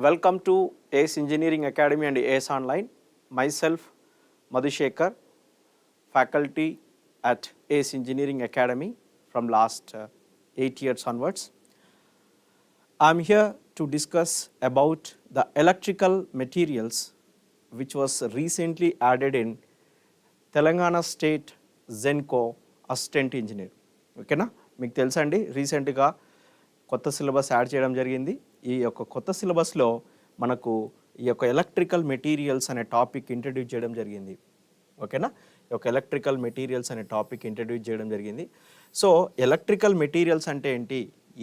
Welcome to ACE Engineering Academy and ACE Online. Myself, Madhusekhar, faculty at ACE Engineering Academy from last 8 years onwards. I am here to discuss about the electrical materials which was recently added in Telangana State GENCO Assistant Engineer. ఓకేనా, మీకు తెలుసా అండి, రీసెంట్గా కొత్త syllabus add చేయడం జరిగింది. ఈ యొక్క కొత్త సిలబస్లో మనకు ఈ యొక్క ఎలక్ట్రికల్ మెటీరియల్స్ అనే టాపిక్ ఇంట్రడ్యూస్ చేయడం జరిగింది. ఓకేనా, ఈ యొక్క ఎలక్ట్రికల్ మెటీరియల్స్ అనే టాపిక్ ఇంట్రడ్యూస్ చేయడం జరిగింది. సో ఎలక్ట్రికల్ మెటీరియల్స్ అంటే ఏంటి,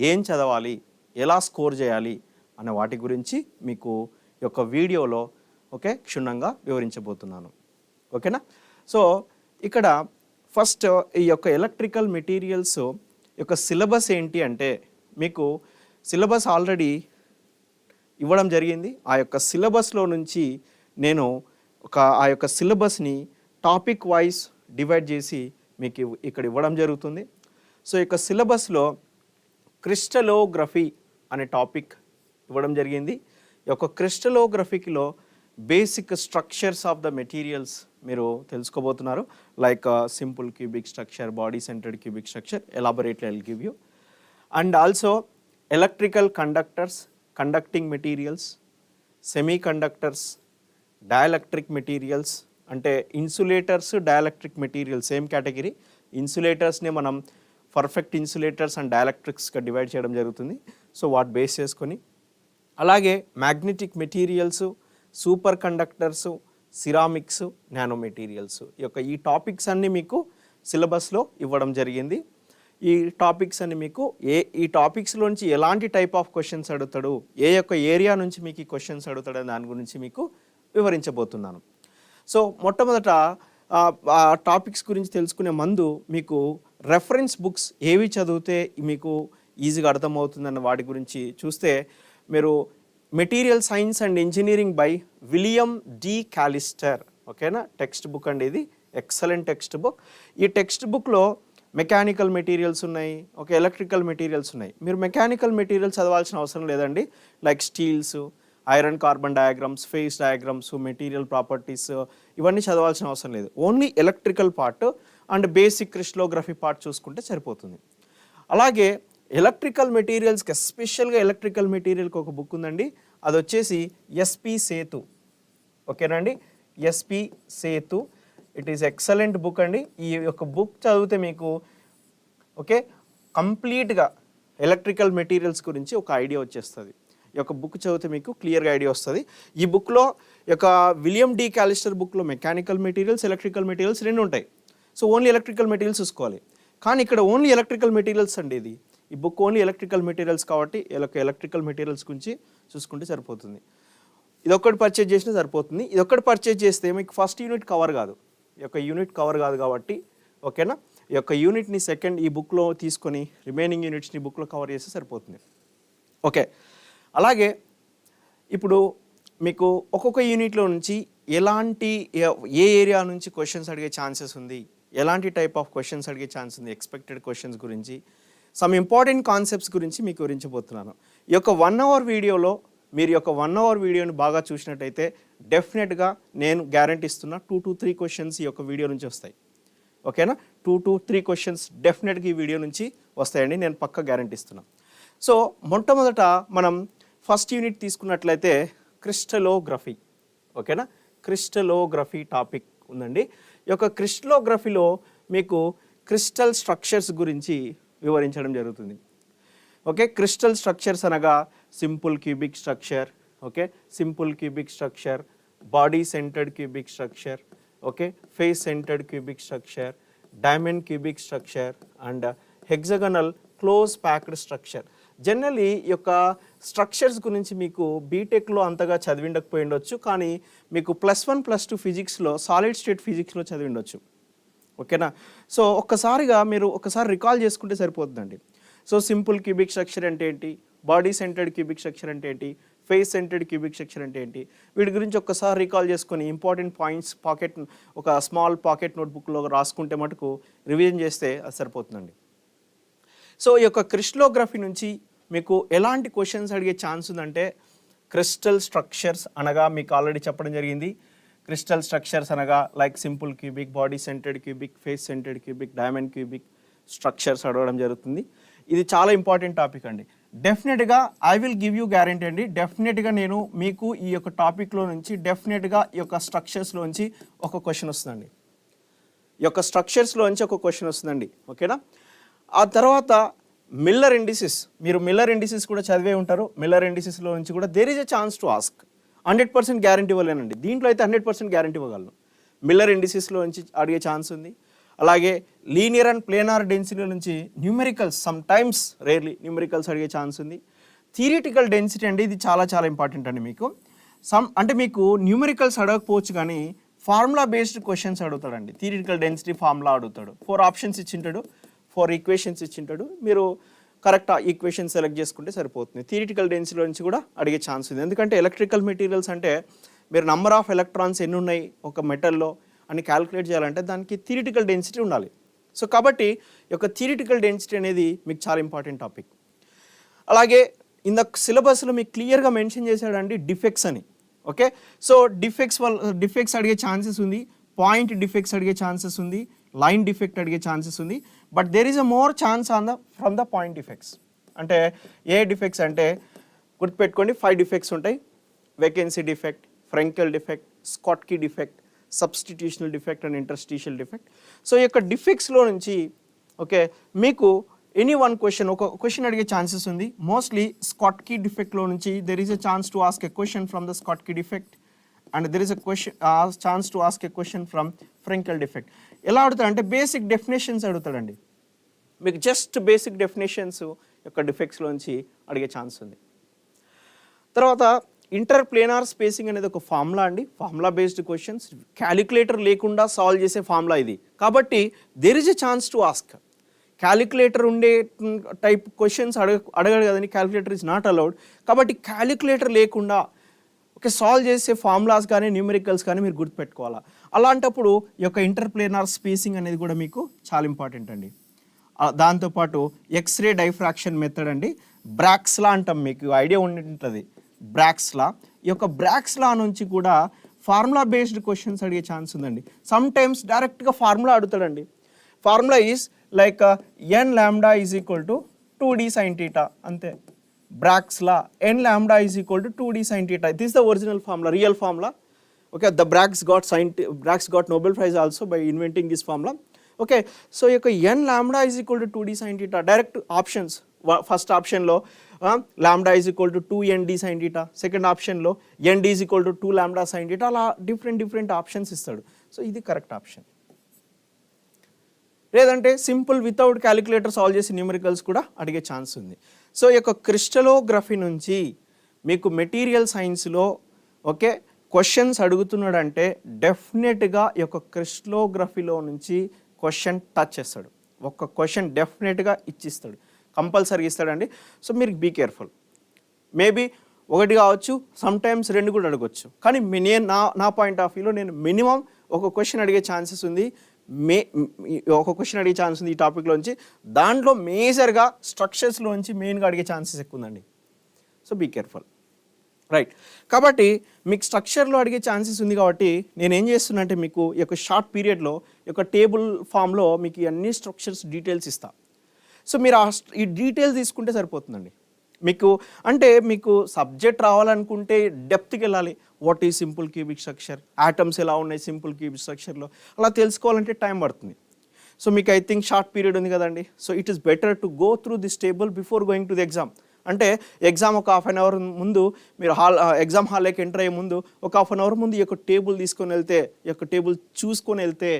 ఏం చదవాలి, ఎలా స్కోర్ చేయాలి అనే వాటి గురించి మీకు ఈ యొక్క వీడియోలో క్షుణ్ణంగా వివరించబోతున్నాను. ఓకేనా, సో ఇక్కడ ఫస్ట్ ఈ యొక్క ఎలక్ట్రికల్ మెటీరియల్స్ యొక్క సిలబస్ ఏంటి అంటే, మీకు సిలబస్ ఆల్రెడీ ఇవ్వడం జరిగింది. ఆ యొక్క సిలబస్లో నుంచి నేను ఆ యొక్క సిలబస్ని టాపిక్ వైజ్ డివైడ్ చేసి మీకు ఇక్కడ ఇవ్వడం జరుగుతుంది. సో ఈ యొక్క సిలబస్లో క్రిస్టలోగ్రఫీ అనే టాపిక్ ఇవ్వడం జరిగింది. ఈ యొక్క క్రిస్టలోగ్రఫీలో basic structures of the materials మీరు తెలుసుకోబోతున్నారు. Like simple cubic structure, body centred cubic structure, elaborately I will give you. And also electrical conductors, conducting materials, semiconductors, dielectric materials, అంటే insulators, dielectric materials same category. ఇన్సులేటర్స్ని మనం perfect insulators and డైఎలక్ట్రిక్స్గా divide చేయడం జరుగుతుంది. So వాటి base చేసుకొని, అలాగే magnetic materials, superconductors, ceramics, nanomaterials, ఈ టాపిక్స్ అన్నీ మీకు సిలబస్లో ఇవ్వడం జరిగింది. ఈ టాపిక్స్ అన్ని మీకు ఈ టాపిక్స్లోంచి ఎలాంటి టైప్ ఆఫ్ క్వశ్చన్స్ అడుగుతాడు, ఏ యొక్క ఏరియా నుంచి మీకు ఈ క్వశ్చన్స్ అడుగుతాడు అనే దాని గురించి మీకు వివరించబోతున్నాను. సో మొట్టమొదట ఆ టాపిక్స్ గురించి తెలుసుకునే ముందు మీకు రెఫరెన్స్ బుక్స్ ఏవి చదివితే మీకు ఈజీగా అర్థమవుతుందన్న వాటి గురించి చూస్తే, మీరు material science and engineering by William D Callister, ఓకేనా, టెక్స్ట్ బుక్ అండి. ఇది ఎక్సలెంట్ టెక్స్ట్ బుక్. ఈ టెక్స్ట్ బుక్లో మెకానికల్ మెటీరియల్స్ ఉన్నాయి, ఎలక్ట్రికల్ మెటీరియల్స్ ఉన్నాయి. మీరు మెకానికల్ మెటీరియల్స్ చదవాల్సిన అవసరం లేదండి. Like steels, iron carbon diagrams, phase diagrams, material properties, ఇవన్నీ చదవాల్సిన అవసరం లేదు. Only electrical part and basic crystallography part చూసుకుంటే సరిపోతుంది. అలాగే ఎలక్ట్రికల్ మెటీరియల్స్కి, ఎస్పెషల్గా ఎలక్ట్రికల్ మెటీరియల్కి ఒక బుక్ ఉందండి. అది వచ్చేసి ఎస్పి సేతు, ఓకేనండి, SP Sethu. It is excellent book అండి. ఈ యొక్క బుక్ చదివితే మీకు కంప్లీట్గా ఎలక్ట్రికల్ మెటీరియల్స్ గురించి ఒక ఐడియా వచ్చేస్తుంది. ఈ యొక్క బుక్ చదివితే మీకు క్లియర్గా ఐడియా వస్తుంది. ఈ బుక్లో విలియం డి క్యాలిస్టర్ బుక్లో మెకానికల్ మెటీరియల్స్, ఎలక్ట్రికల్ మెటీరియల్స్ రెండు ఉంటాయి. సో ఓన్లీ ఎలక్ట్రికల్ మెటీరియల్స్ చూసుకోవాలి. కానీ ఇక్కడ ఓన్లీ ఎలక్ట్రికల్ మెటీరియల్స్ అండి. ఈ బుక్ ఓన్లీ ఎలక్ట్రికల్ మెటీరియల్స్ కాబట్టి ఎలక్ట్రికల్ మెటీరియల్స్ గురించి చూసుకుంటే సరిపోతుంది. ఇదొక్కటి పర్చేజ్ చేసినా సరిపోతుంది. ఇదొక్కటి పర్చేజ్ చేస్తే మీకు ఫస్ట్ యూనిట్ కవర్ కాదు, యూనిట్ కవర్ కాదు కాబట్టి, ఓకేనా, యూనిట్ని సెకండ్ ఈ బుక్లో తీసుకొని రిమైనింగ్ యూనిట్స్ని బుక్లో కవర్ చేస్తే సరిపోతుంది. ఓకే, అలాగే ఇప్పుడు మీకు ఒక్కొక్క యూనిట్లో నుంచి ఎలాంటి ఏ ఏరియా నుంచి క్వశ్చన్స్ అడిగే ఛాన్సెస్ ఉంది, ఎలాంటి టైప్ ఆఫ్ క్వశ్చన్స్ అడిగే ఛాన్స్ ఉంది, ఎక్స్పెక్టెడ్ క్వశ్చన్స్ గురించి, సమ్ ఇంపార్టెంట్ కాన్సెప్ట్స్ గురించి మీకు వివరించబోతున్నాను. ఈ యొక్క 1 hour వీడియోలో మీరు 1 hour వీడియోని బాగా చూసినట్టయితే డెఫినెట్గా నేను గ్యారంటీ ఇస్తున్నా 2 to 3 క్వశ్చన్స్ ఈ యొక్క వీడియో నుంచి వస్తాయి. ఓకేనా, 2 to 3 క్వశ్చన్స్ డెఫినెట్గా ఈ వీడియో నుంచి వస్తాయండి, నేను పక్కా గ్యారంటీ ఇస్తున్నా. సో మొట్టమొదట మనం ఫస్ట్ యూనిట్ తీసుకున్నట్లయితే క్రిస్టలోగ్రఫీ, ఓకేనా, క్రిస్టలోగ్రఫీ టాపిక్ ఉందండి. ఈ యొక్క క్రిస్టలోగ్రఫీలో మీకు క్రిస్టల్ స్ట్రక్చర్స్ గురించి వివరించడం జరుగుతుంది. క్రిస్టల్ స్ట్రక్చర్స్ అనగా simple cubic structure, simple cubic structure, body centred cubic structure, face centred cubic structure, diamond cubic structure and hexagonal close packed structure. Generally ఈ యొక్క స్ట్రక్చర్స్ గురించి మీకు బీటెక్లో అంతగా చదివిండకపోయి ఉండొచ్చు, కానీ మీకు +1 +2 ఫిజిక్స్లో, సాలిడ్ స్టేట్ ఫిజిక్స్లో చదివిండొచ్చు. ఓకేనా, సో మీరు ఒకసారి రికాల్ చేసుకుంటే సరిపోతుందండి. సో సింపుల్ క్యూబిక్ స్ట్రక్చర్ అంటే ఏంటి, బాడీ సెంటర్డ్ క్యూబిక్ స్ట్రక్చర్ అంటే ఏంటి, ఫేస్ సెంటర్డ్ క్యూబిక్ స్ట్రక్చర్ అంటే ఏంటి, వీటి గురించి ఒక్కసారి రికాల్ చేసుకొని ఇంపార్టెంట్ పాయింట్స్ ఒక స్మాల్ పాకెట్ నోట్బుక్లో రాసుకుంటే మటుకు రివిజన్ చేస్తే అది సరిపోతుందండి. సో ఈ యొక్క క్రిస్టలోగ్రఫీ నుంచి మీకు ఎలాంటి క్వశ్చన్స్ అడిగే ఛాన్స్ ఉందంటే, క్రిస్టల్ స్ట్రక్చర్స్ అనగా మీకు ఆల్రెడీ చెప్పడం జరిగింది. క్రిస్టల్ స్ట్రక్చర్స్ అనగా like simple cubic, body centred cubic, face centred cubic, diamond cubic structures అడగడం జరుగుతుంది. ఇది చాలా ఇంపార్టెంట్ టాపిక్ అండి. డెఫినెట్గా I will give you guarantee అండి. డెఫినెట్గా నేను మీకు ఈ యొక్క టాపిక్లో నుంచి డెఫినెట్గా ఈ యొక్క స్ట్రక్చర్స్లోంచి ఒక క్వశ్చన్ వస్తుందండి. ఈ యొక్క స్ట్రక్చర్స్లోంచి ఒక క్వశ్చన్ వస్తుందండి. ఓకేనా? ఆ తర్వాత మిల్లర్ ఇండిసిస్, మీరు మిల్లర్ ఇండిసిస్ కూడా చదివే ఉంటారు. మిల్లర్ ఇండిసిస్లో నుంచి కూడా there is a chance to ask. 100% guarantee ఇవ్వలేనండి, దీంట్లో అయితే 100% గ్యారంటీ ఇవ్వగలను. మిల్లర్ ఇండిసిస్లో నుంచి అడిగే ఛాన్స్ ఉంది. అలాగే లీనియర్ అండ్ ప్లేనార్ డెన్సిటీ నుంచి numericals, some times rarely numericals అడిగే ఛాన్స్ ఉంది. థియరిటికల్ డెన్సిటీ అండి, ఇది చాలా చాలా ఇంపార్టెంట్ అండి. మీకు అంటే మీకు న్యూమెరికల్స్ అడగకపోవచ్చు కానీ ఫార్ములా బేస్డ్ క్వశ్చన్స్ అడుగుతాడండి. థియరిటికల్ డెన్సిటీ ఫార్ములా అడుగుతాడు. 4 ఆప్షన్స్ ఇచ్చింటాడు, 4 ఈక్వేషన్స్ ఇచ్చింటాడు. మీరు కరెక్ట్ ఈక్వేషన్ సెలెక్ట్ చేసుకుంటే సరిపోతుంది. థియరిటికల్ డెన్సిటీ నుంచి కూడా అడిగే ఛాన్స్ ఉంది. ఎందుకంటే ఎలక్ట్రికల్ మెటీరియల్స్ అంటే మీరు నంబర్ ఆఫ్ ఎలక్ట్రాన్స్ ఎన్ని ఉన్నాయి ఒక మెటల్లో అని క్యాలిక్యులేట్ చేయాలంటే దానికి థియరిటికల్ డెన్సిటీ ఉండాలి. సో కాబట్టి ఈ యొక్క థియరిటికల్ డెన్సిటీ అనేది మీకు చాలా ఇంపార్టెంట్ టాపిక్. అలాగే ఇన్ ద సిలబస్లో మీకు క్లియర్గా మెన్షన్ చేశాడండి డిఫెక్ట్స్ అని. ఓకే, సో డిఫెక్ట్స్ అడిగే ఛాన్సెస్ ఉంది, పాయింట్ డిఫెక్ట్స్ అడిగే ఛాన్సెస్ ఉంది, లైన్ డిఫెక్ట్ అడిగే ఛాన్సెస్ ఉంది. But there is a more chance from the point defects. అంటే ఏ డిఫెక్ట్స్ అంటే గుర్తుపెట్టుకోండి, 5 డిఫెక్ట్స్ ఉంటాయి. Vacancy defect, Frenkel defect, Schottky defect, substitutional defect and interstitial defect. So ఈ యొక్క డిఫెక్ట్స్లో నుంచి ఓకే మీకు ఎనీ వన్ క్వశ్చన్, ఒక క్వశ్చన్ అడిగే ఛాన్సెస్ ఉంది. మోస్ట్లీ స్కాట్కీ డిఫెక్ట్లో నుంచి there is a chance to ask a question from the Schottky defect and there is a question chance to ask a question from Frenkel defect. ఎలా అడుగుతాడు అంటే basic definitions అడుగుతాడండి. మీకు just basic definitions యొక్క డిఫెక్ట్స్లోంచి అడిగే chance ఉంది. తర్వాత inter planar spacing అనేది ఒక ఫార్ములా అండి, ఫార్ములా బేస్డ్ క్వశ్చన్స్, క్యాలిక్యులేటర్ లేకుండా సాల్వ్ చేసే ఫార్ములా ఇది. కాబట్టి there is a chance to ask. Calculator ఉండే టైప్ క్వశ్చన్స్ అడగడు కదండి, క్యాలిక్యులేటర్ ఈజ్ నాట్ అలౌడ్. కాబట్టి క్యాలిక్యులేటర్ లేకుండా ఓకే సాల్వ్ చేసే ఫార్ములాస్ కానీ న్యూమెరికల్స్ కానీ మీరు గుర్తుపెట్టుకోవాలా. అలాంటప్పుడు ఈ యొక్క ఇంటర్ ప్లేనార్ స్పేసింగ్ అనేది కూడా మీకు చాలా ఇంపార్టెంట్ అండి. దాంతోపాటు ఎక్స్రే డైఫ్రాక్షన్ మెథడ్ అండి, బ్రాక్స్ లా అంటాం, మీకు ఐడియా ఉండి ఉంటుంది బ్రాక్స్ లా. ఈ యొక్క బ్రాక్స్ లా నుంచి కూడా ఫార్ములా బేస్డ్ క్వశ్చన్స్ అడిగే ఛాన్స్ ఉందండి. సమ్ టైమ్స్ డైరెక్ట్గా ఫార్ములా అడుగుతాడండి. Formula is like n lambda is equal to 2d sin theta అంతే. Bragg's law n lambda is equal to 2d sin theta. This the original formula, real formula. Okay, the Bragg's got Nobel prize also by inventing this formula. Okay, so ఈ యొక్క n lambda is equal to 2d sin theta direct options. First ఆప్షన్లో lambda is equal to 2nd sin theta, second ఆప్షన్లో nd is equal to 2 lambda sin theta. అలా different options ఇస్తాడు. So ఇది correct option. లేదంటే simple without calculator solve చేసి numericals కూడా అడిగే chance ఉంది. సో ఈ యొక్క క్రిస్టలోగ్రఫీ నుంచి మీకు మెటీరియల్ సైన్స్లో ఓకే క్వశ్చన్స్ అడుగుతున్నాడంటే డెఫినెట్గా ఈ యొక్క క్రిస్టలోగ్రఫీలో నుంచి క్వశ్చన్ టచ్ చేస్తాడు. ఒక క్వశ్చన్ డెఫినెట్గా ఇచ్చిస్తాడు, కంపల్సరీగా ఇస్తాడండి. సో మీరు బీ కేర్ఫుల్. మేబీ 1 కావచ్చు, సమ్ టైమ్స్ 2 కూడా అడగవచ్చు. కానీ నేను నా పాయింట్ ఆఫ్ వ్యూలో నేను మినిమం ఒక క్వశ్చన్ అడిగే ఛాన్సెస్ ఉంది, ఒక క్వశ్చన్ అడిగే ఛాన్స్ ఉంది ఈ టాపిక్లోంచి. దాంట్లో మేజర్గా స్ట్రక్చర్స్లోంచి మెయిన్గా అడిగే ఛాన్సెస్ ఎక్కువ ఉందండి. So be careful, right. కాబట్టి మీకు స్ట్రక్చర్లో అడిగే ఛాన్సెస్ ఉంది కాబట్టి నేను ఏం చేస్తున్నా అంటే మీకు ఈ యొక్క షార్ట్ పీరియడ్లో ఈ యొక్క టేబుల్ ఫామ్లో మీకు అన్ని స్ట్రక్చర్స్ డీటెయిల్స్ ఇస్తా. సో మీరు ఈ డీటెయిల్స్ తీసుకుంటే సరిపోతుందండి. మీకు అంటే మీకు సబ్జెక్ట్ రావాలనుకుంటే డెప్త్కి వెళ్ళాలి. What is simple cubic structure, atoms ఎలా ఉన్నాయి సింపుల్ క్యూబిక్ స్ట్రక్చర్లో, అలా తెలుసుకోవాలంటే టైం పడుతుంది. సో మీకు ఐ థింక్ షార్ట్ పీరియడ్ ఉంది కదండి. So it is better to go through this table before going to the exam. అంటే ఎగ్జామ్ ఒక 1/2 అవర్ ముందు మీరు ఎగ్జామ్ హాల్లోకి ఎంటర్ అయ్యే ముందు ఒక 1/2 అవర్ ముందు ఈ యొక్క టేబుల్ తీసుకొని వెళ్తే, ఈ యొక్క టేబుల్ చూసుకొని వెళ్తే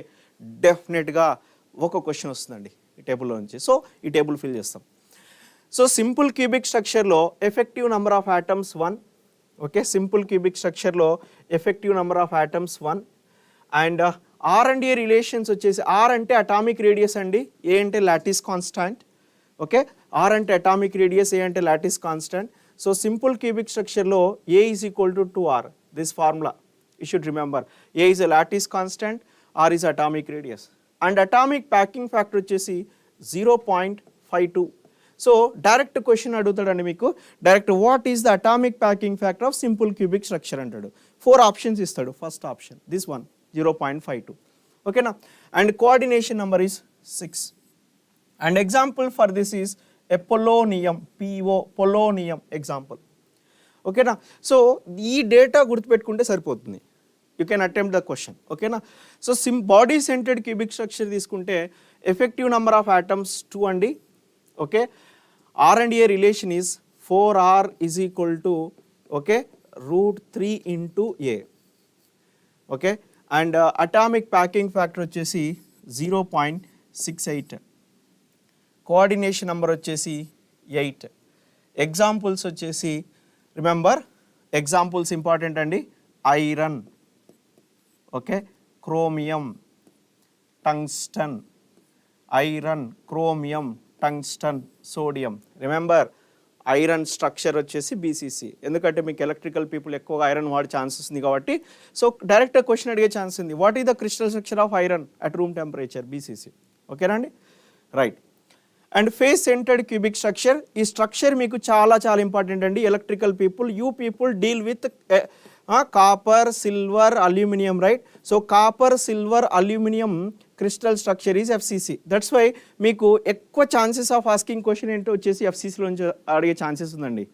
డెఫినెట్గా ఒక క్వశ్చన్ వస్తుందండి ఈ టేబుల్లో నుంచి. సో ఈ టేబుల్ ఫిల్ చేస్తాం. సో సింపుల్ క్యూబిక్ స్ట్రక్చర్లో effective number of atoms 1. Okay, simple cubic స్ట్రక్చర్లో effective number of atoms 1. And R and A relations వచ్చేసి ఆర్ అంటే అటామిక్ రేడియస్ అండి, ఏ అంటే లాటిస్ కాన్స్టాంట్. ఓకే, ఆర్ అంటే అటామిక్ రేడియస్, ఏ అంటే lattice constant. So simple cubic స్ట్రక్చర్లో A is equal to 2r. This formula you should remember. A is a lattice constant, R is atomic radius. And atomic packing factor వచ్చేసి 0.52. So direct question అడుగుతాడండి మీకు, direct what is the atomic packing factor of simple cubic structure అంటాడు. 4 options ఇస్తాడు. First option this one 0.52, ఓకేనా. And coordination number is 6. And example for this is a polonium, polonium example, ఓకేనా. So ఈ data గుర్తుపెట్టుకుంటే సరిపోతుంది, you can attempt the question, ఓకేనా. So body centred cubic structure తీసుకుంటే effective number of atoms 2 అండి, okay. R&A relation is 4R is equal to okay √3 into A, ఓకే. And atomic packing factor వచ్చేసి 0.68, coordination number వచ్చేసి 8. Examples వచ్చేసి remember examples important అండి, iron, okay, chromium, tungsten, iron, chromium, tungsten, sodium. Remember iron structure వచ్చేసి BCC, ఎందుకంటే మీకు electrical people ఎక్కువగా iron వాడే ఛాన్సెస్ ఉంది కాబట్టి. సో డైరెక్ట్ క్వశ్చన్ అడిగే ఛాన్స్ ఉంది, what is the crystal structure of iron at room temperature, BCC, ఓకేనా అండి, right. And face centred cubic structure, ఈ స్ట్రక్చర్ మీకు చాలా చాలా ఇంపార్టెంట్ అండి. Electrical people, you people deal with copper, silver, aluminium, right. So copper, silver, aluminium crystal structure is FCC. That's why మీకు ఎక్కువ chances of asking question ఏంటో వచ్చేసి ఎఫ్సీసీలోంచి అడిగే ఛాన్సెస్ ఉందండి,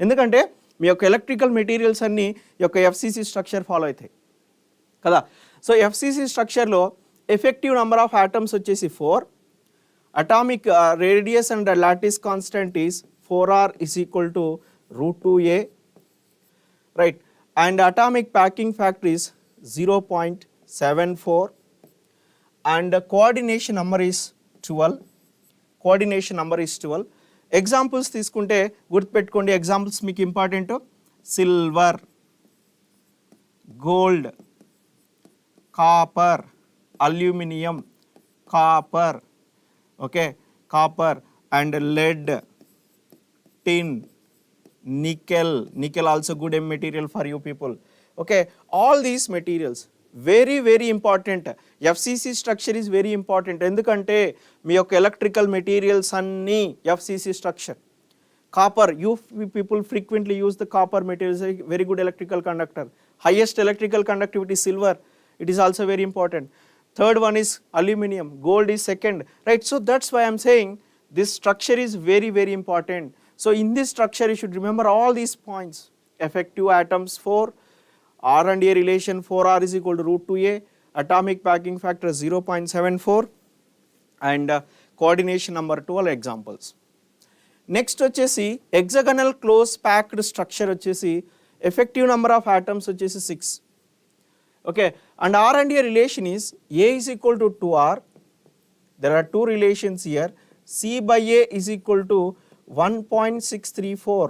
ఎందుకంటే మీ యొక్క ఎలక్ట్రికల్ మెటీరియల్స్ అన్నీ ఈ యొక్క ఎఫ్సీసీ స్ట్రక్చర్ ఫాలో అవుతాయి కదా. సో ఎఫ్సీసీ స్ట్రక్చర్లో ఎఫెక్టివ్ నెంబర్ ఆఫ్ ఆటమ్స్ వచ్చేసి 4, atomic radius and lattice constant is 4R is equal to √2A, right. And atomic packing factor is 0.74 and the coordination number is 12. Coordination number is 12. Examples తీసుకుంటే గుర్తుపెట్టుకోండి, examples మీకు important, silver, gold, copper, aluminium, copper, okay, copper and lead, tin, nickel also good material for you people, okay. All these materials very important. FCC structure is very important, ఎందుకంటే మీ యొక్క electrical materials అన్నీ FCC structure. Copper, you people frequently use the copper materials, very good electrical conductor. Highest electrical conductivity silver, it is also very important. Third one is aluminum, gold is second, right. So that's why I'm saying this structure is very important. So in this structure you should remember all these points. Effective atoms 4, R&A relation 4R is equal to √2A, atomic packing factor 0.74 and coordination number 12 examples. Next వచ్చేసి hexagonal close packed structure వచ్చేసి effective number of atoms వచ్చేసి 6, okay. And R&A relation is A is equal to 2R. There are two relations here. C by A is equal to 1.634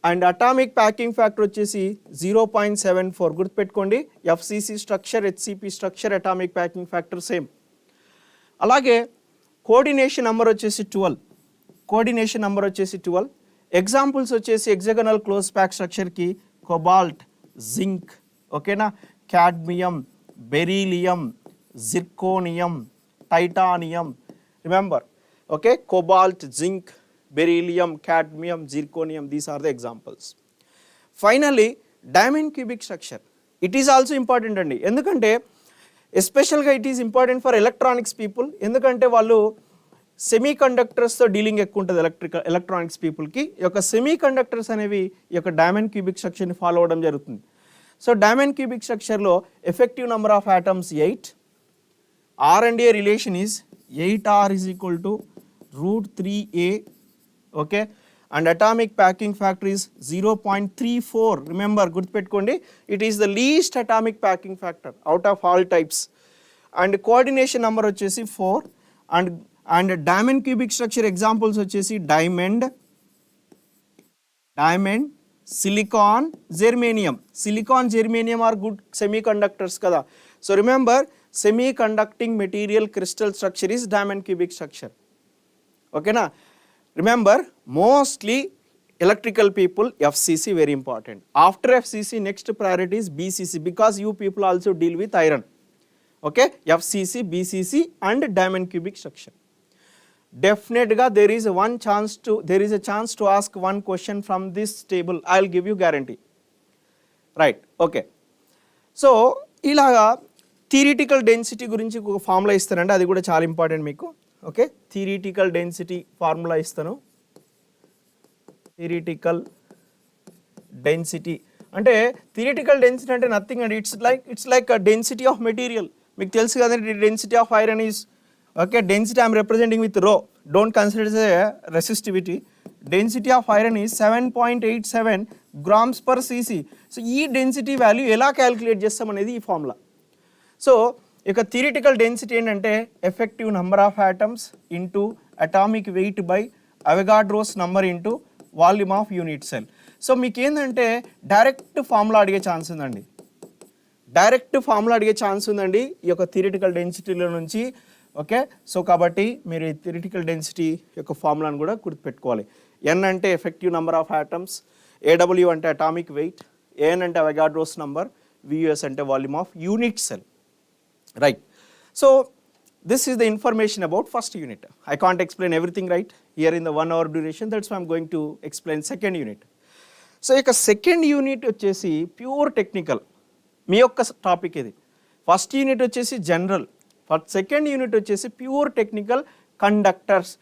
and atomic packing factor వచ్చేసి 0.74. గుర్తుపెట్టుకోండి, FCC structure, HCP structure, atomic packing factor same. అలాగే coordination number వచ్చేసి 12. Coordination number వచ్చేసి 12. Examples వచ్చేసి hexagonal close packed స్ట్రక్చర్కి cobalt, zinc, ఓకేనా, cadmium, beryllium, zirconium, titanium. Remember, okay, cobalt, zinc, beryllium, cadmium, zirconium, these are the examples. Finally, diamond cubic structure, it is also important అండి, ఎందుకంటే ఎస్పెషల్గా it is important for electronics people, ఎందుకంటే వాళ్ళు semi కండక్టర్స్తో dealing ఎక్కువ ఉంటుంది electronics పీపుల్కి. ఈ యొక్క సెమీ కండక్టర్స్ అనేవి ఈ యొక్క డైమండ్ క్యూబిక్ స్ట్రక్చర్ని ఫాలో అవ్వడం జరుగుతుంది. సో డైమండ్ క్యూబిక్ స్ట్రక్చర్లో effective number of atoms 8, R&A relation is 8R is equal to √3A, okay, and atomic packing factor is 0.34. remember గుర్తుపెట్టుకోండి, it is the least atomic packing factor out of all types. and coordination number వచ్చేసి 4 and diamond cubic structure examples వచ్చేసి diamond, silicon, germanium. Silicon, germanium are good semiconductors kada. So remember, semi-conducting material crystal structure is diamond cubic structure, okay na. Remember, mostly electrical people, FCC very important. After FCC, next priority is BCC, because you people also deal with iron, okay. FCC, BCC and diamond cubic structure. Definitely there is a chance to ask one question from this table. I'll give you guarantee. Right, okay. So ఇలాగా theoretical density గురించి ఒక formula ఇస్తానండి, అది కూడా చాలా important మీకు. Okay, theoretical density formula ఇస్తాను. Theoretical density అంటే నథింగ్ అండి, it's like density of material. మీకు తెలుసు కదండి, density of iron is okay, density I'm representing with rho, don't consider as a resistivity. Density of iron is 7.87 grams per cc. So ఈ density value ఎలా calculate చేస్తాం అనేది ఈ formula. So ఇక theoretical density ఏంటంటే effective number of atoms into atomic weight by Avogadro's number into volume of unit cell. So మీకు ఏంటంటే direct formula అడిగే ఛాన్స్ ఉందండి, ఈ యొక్క థియరిటికల్ డెన్సిటీలో నుంచి. ఓకే, సో కాబట్టి మీరు ఈ థియరిటికల్ డెన్సిటీ యొక్క ఫార్ములాను కూడా గుర్తుపెట్టుకోవాలి. ఎన్ అంటే ఎఫెక్టివ్ నెంబర్ ఆఫ్ ఆటమ్స్, ఏడబ్ల్యూ అంటే అటామిక్ వెయిట్, ఏఎన్ అంటే అవగాడ్రోస్ నంబర్, వియుఎస్ అంటే volume of unit cell. Right, so this is the information about first unit. I can't explain everything right here in the 1 hour duration, that's why I'm going to explain second unit. So ఇక second unit వచ్చేసి pure technical, మీ యొక్క topic ఇది. First unit వచ్చేసి general, second unit వచ్చేసి pure technical conductors,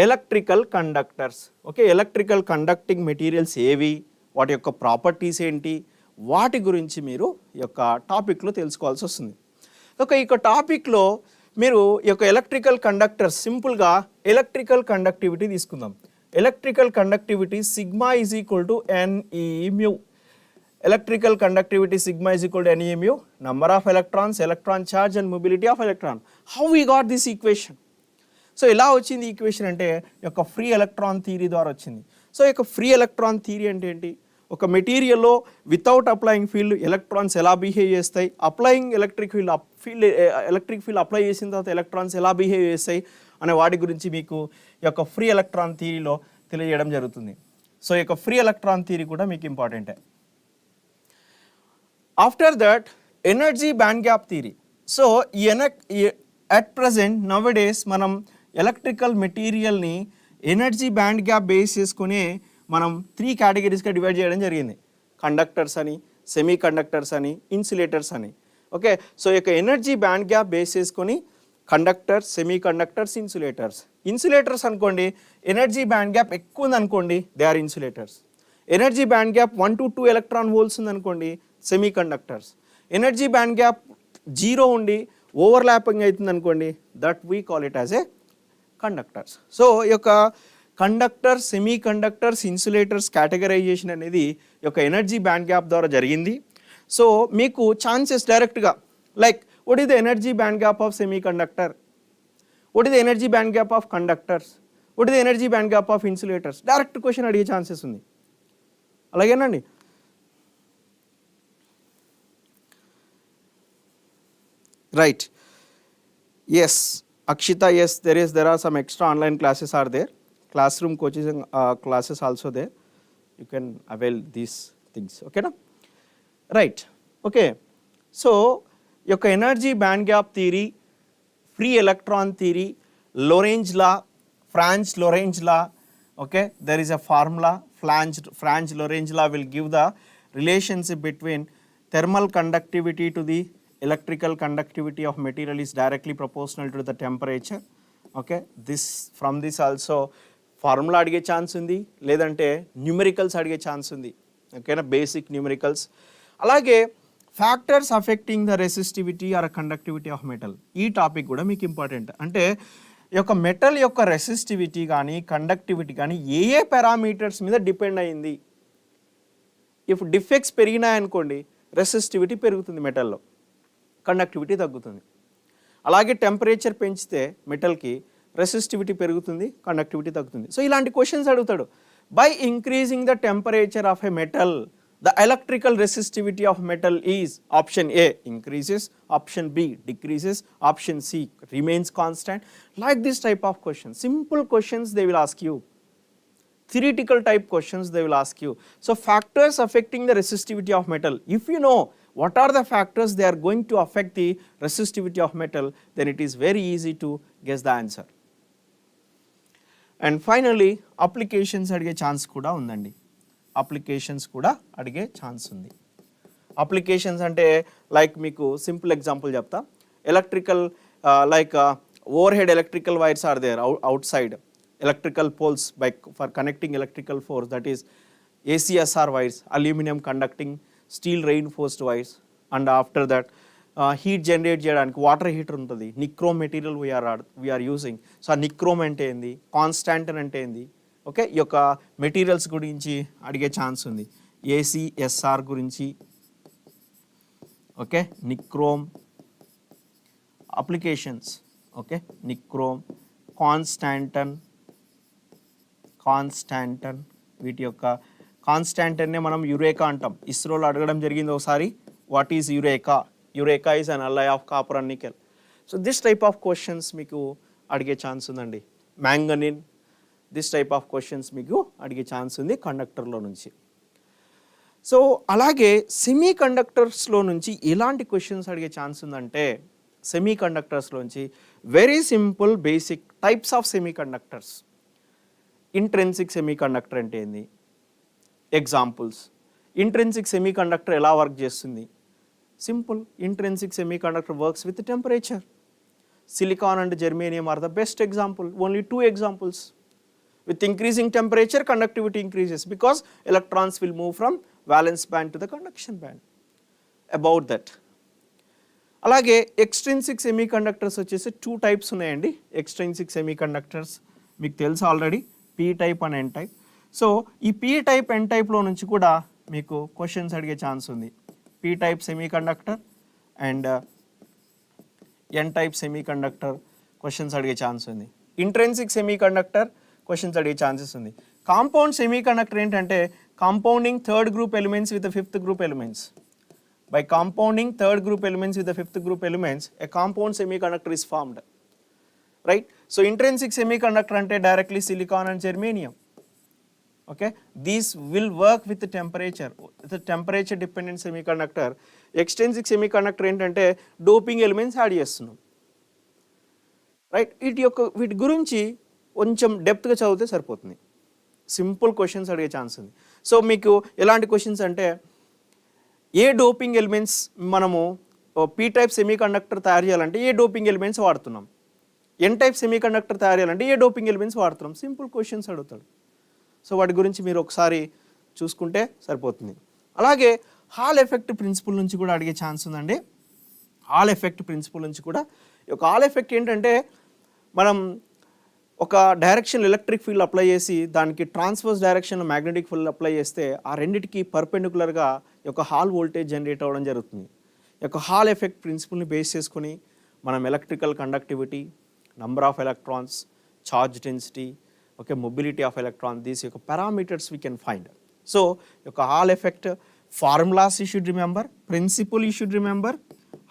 electrical conductors. Okay, electrical conducting materials ఏవి, వాటి యొక్క properties ఏంటి, వాటి గురించి మీరు ఈ యొక్క టాపిక్లో తెలుసుకోవాల్సి వస్తుంది. ఓకే, ఈ యొక్క టాపిక్లో మీరు ఈ యొక్క ఎలక్ట్రికల్ కండక్టర్స్, సింపుల్గా ఎలక్ట్రికల్ కండక్టివిటీ తీసుకుందాం. Electrical conductivity sigma is equal to NE mu. Electrical conductivity sigma is equal to NE mu, number of electrons, electron charge and mobility of electron. How we got this equation? So ఎలా వచ్చింది equation అంటే యొక్క free electron theory ద్వారా వచ్చింది. So యొక్క free electron theory అంటే ఏంటి, ఒక మెటీరియల్లో వితౌట్ అప్లయింగ్ ఫీల్డ్ ఎలక్ట్రాన్స్ ఎలా బిహేవ్ చేస్తాయి, అప్లయింగ్ ఎలక్ట్రిక్ ఫీల్డ్ అప్లై చేసిన తర్వాత ఎలక్ట్రాన్స్ ఎలా బిహేవ్ చేస్తాయి అనే వాటి గురించి మీకు ఈ యొక్క ఫ్రీ ఎలక్ట్రాన్ థియరీలో తెలియజేయడం జరుగుతుంది. సో ఈ యొక్క ఫ్రీ ఎలక్ట్రాన్ థియరీ కూడా మీకు ఇంపార్టెంటే. After that energy band gap theory. So at present nowadays మనం ఎలక్ట్రికల్ మెటీరియల్ని ఎనర్జీ బ్యాండ్ గ్యాప్ బేస్ చేసుకుని మనం 3 కేటగిరీస్గా డివైడ్ చేయడం జరిగింది. కండక్టర్స్ అని, సెమీ కండక్టర్స్ అని, ఇన్సులేటర్స్ అని. ఓకే, సో ఈ యొక్క ఎనర్జీ బ్యాండ్ గ్యాప్ బేస్ చేసుకొని కండక్టర్స్, సెమీ కండక్టర్స్, ఇన్సులేటర్స్ అనుకోండి, ఎనర్జీ బ్యాండ్ గ్యాప్ ఎక్కువ ఉంది అనుకోండి, they are insulators. Energy band gap 1 to 2 electron holes ఉంది అనుకోండి, semi conductors. Energy band gap 0 ఉండి ఓవర్లాపింగ్ అవుతుంది అనుకోండి, that we call it as a conductors. So ఈ యొక్క conductors, semi conductors, insulators categorization అనేది ఈ యొక్క ఎనర్జీ బ్యాండ్ గ్యాప్ ద్వారా జరిగింది. సో మీకు ఛాన్సెస్ డైరెక్ట్గా like what is the energy band gap of semi conductor, what is the energy band gap of conductors, what is the energy band gap of insulators, direct question అడిగే chances ఉంది. అలాగేనండి. Right, yes Akshita, yes there are some extra online classes are there, classroom coaching classes also there, you can avail these things. Okay na, right, okay. So your energy band gap theory, free electron theory, Lorentz law, Franz Lorentz law. Okay, there is a formula, Franz Lorentz law will give the relationship between thermal conductivity to the electrical conductivity of material is directly proportional to the temperature. Okay, from this also formula అడిగే chance ఉంది, లేదంటే numericals అడిగే chance ఉంది. ఓకేనా, basic numericals. అలాగే factors affecting the resistivity or conductivity of metal, ఈ topic కూడా మీకు ఇంపార్టెంట్. అంటే ఈ యొక్క మెటల్ యొక్క రెసిస్టివిటీ కానీ కండక్టివిటీ కానీ ఏ పారామీటర్స్ మీద డిపెండ్ అయింది. ఇఫ్ డిఫెక్ట్స్ పెరిగినాయనుకోండి రెసిస్టివిటీ పెరుగుతుంది మెటల్లో, కండక్టివిటీ తగ్గుతుంది. అలాగే టెంపరేచర్ పెంచితే మెటల్కి రెసిస్టివిటీ పెరుగుతుంది, కండక్టివిటీ తగ్గుతుంది. సో ఇలాంటి క్వశ్చన్స్ అడుగుతాడు. By increasing the temperature of a metal the electrical resistivity of metal is option A increases, option B decreases, option C remains constant. Like this type of questions, simple questions they will ask you, theoretical type questions they will ask you. So factors affecting the resistivity of metal, if you know what are the factors they are going to affect the resistivity of metal, then it is very easy to guess the answer. And finally applications అడిగే chance కూడా ఉందండి. Applications కూడా అడిగే chance ఉంది. Applications అంటే like మీకు simple example చెప్తా. Electrical like overhead electrical wires are there outside electrical poles by for connecting electrical force, that is ACSR wires, aluminum conducting steel reinforced wires, and after that heat generate చేయడానికి water heater ఉంటుంది. Nichrome material we are using. So ఆ nichrome అంటే ఏంది, కాన్స్టాంటన్ అంటే ఏంది, okay, ఈ యొక్క materials గురించి అడిగే ఛాన్స్ ఉంది. ACSR గురించి, okay, nichrome applications, okay, nichrome, constantan వీటి యొక్క కాన్స్టాంటన్నే మనం యురేకా అంటాం. ఇస్రోలో అడగడం జరిగింది ఒకసారి, what is eureka? Eureka is an alloy of copper and nickel. So this type of questions మీకు అడిగే ఛాన్స్ ఉందండి. Manganin, this type of questions మీకు అడిగే ఛాన్స్ ఉంది కండక్టర్లో నుంచి. సో అలాగే సెమీ కండక్టర్స్లో నుంచి ఎలాంటి క్వశ్చన్స్ అడిగే ఛాన్స్ ఉందంటే, సెమీ కండక్టర్స్లోంచి very simple basic types of semiconductors. Intrinsic semi conductor అంటే ఏంది, ఎగ్జాంపుల్స్. ఇంట్రెన్సిక్ సెమీ కండక్టర్ ఎలా వర్క్ చేస్తుంది? Simple, intrinsic semi conductor works with temperature. Silicon and germanium are the best example. Only 2 examples. With increasing temperature, conductivity increases because electrons will move from valence band to the conduction band. About that. అలాగే extrinsic semi conductors వచ్చేసి 2 types ఉన్నాయండి. Extrinsic semi conductors మీకు తెలుసు already, P type and N type. So ఈ P type N టైప్లో నుంచి కూడా మీకు క్వశ్చన్స్ అడిగే ఛాన్స్ ఉంది. P type semi conductor and N type semi conductor questions అడిగే ఛాన్స్ ఉంది. ఇంట్రెన్సిక్ సెమీ కండక్టర్ క్వశ్చన్స్ అడిగే ఛాన్సెస్ ఉంది. కాంపౌండ్ సెమీ కండక్టర్ ఏంటంటే compounding third group elements with fifth group elements. By compounding third group elements with the fifth group elements, a compound semiconductor is formed, right? So intrinsic semiconductor ante directly silicon and germanium, okay? These will work with the temperature. The temperature dependent semiconductor. Extrinsic semiconductor entante doping elements add chestunnam, right? వీటి గురించి కొంచెం డెప్త్గా చదివితే సరిపోతుంది. Simple questions అడిగే chance ఉంది. So మీకు ఎలాంటి క్వశ్చన్స్ అంటే, ఏ డోపింగ్ ఎలిమెంట్స్ మనము పీ టైప్ సెమీ కండక్టర్ తయారు చేయాలంటే ఏ డోపింగ్ ఎలిమెంట్స్ వాడుతున్నాం, ఎన్ టైప్ సెమీ కండక్టర్ తయారు చేయాలంటే ఏ డోపింగ్ ఎలిమెంట్స్ వాడుతున్నాం, సింపుల్ క్వశ్చన్స్ అడుగుతాడు. సో వాటి గురించి మీరు ఒకసారి చూసుకుంటే సరిపోతుంది. అలాగే హాల్ ఎఫెక్ట్ ప్రిన్సిపల్ నుంచి కూడా అడిగే ఛాన్స్ ఉందండి. హాల్ ఎఫెక్ట్ ప్రిన్సిపల్ నుంచి కూడా, ఈ యొక్క హాల్ ఎఫెక్ట్ ఏంటంటే, మనం ఒక డైరెక్షన్ ఎలక్ట్రిక్ ఫీల్డ్ అప్లై చేసి దానికి transverse direction magnetic field apply చేస్తే ఆ రెండింటికి పర్పెండికులర్గా ఈ యొక్క హాల్ వోల్టేజ్ జనరేట్ అవ్వడం జరుగుతుంది. ఈ యొక్క హాల్ ఎఫెక్ట్ ప్రిన్సిపల్ని బేస్ చేసుకొని మనం electrical conductivity, number of electrons, charge density, okay, mobility of electron, these యొక్క parameters we can find. So ఈ యొక్క Hall effect formulas you should remember, principle you should remember.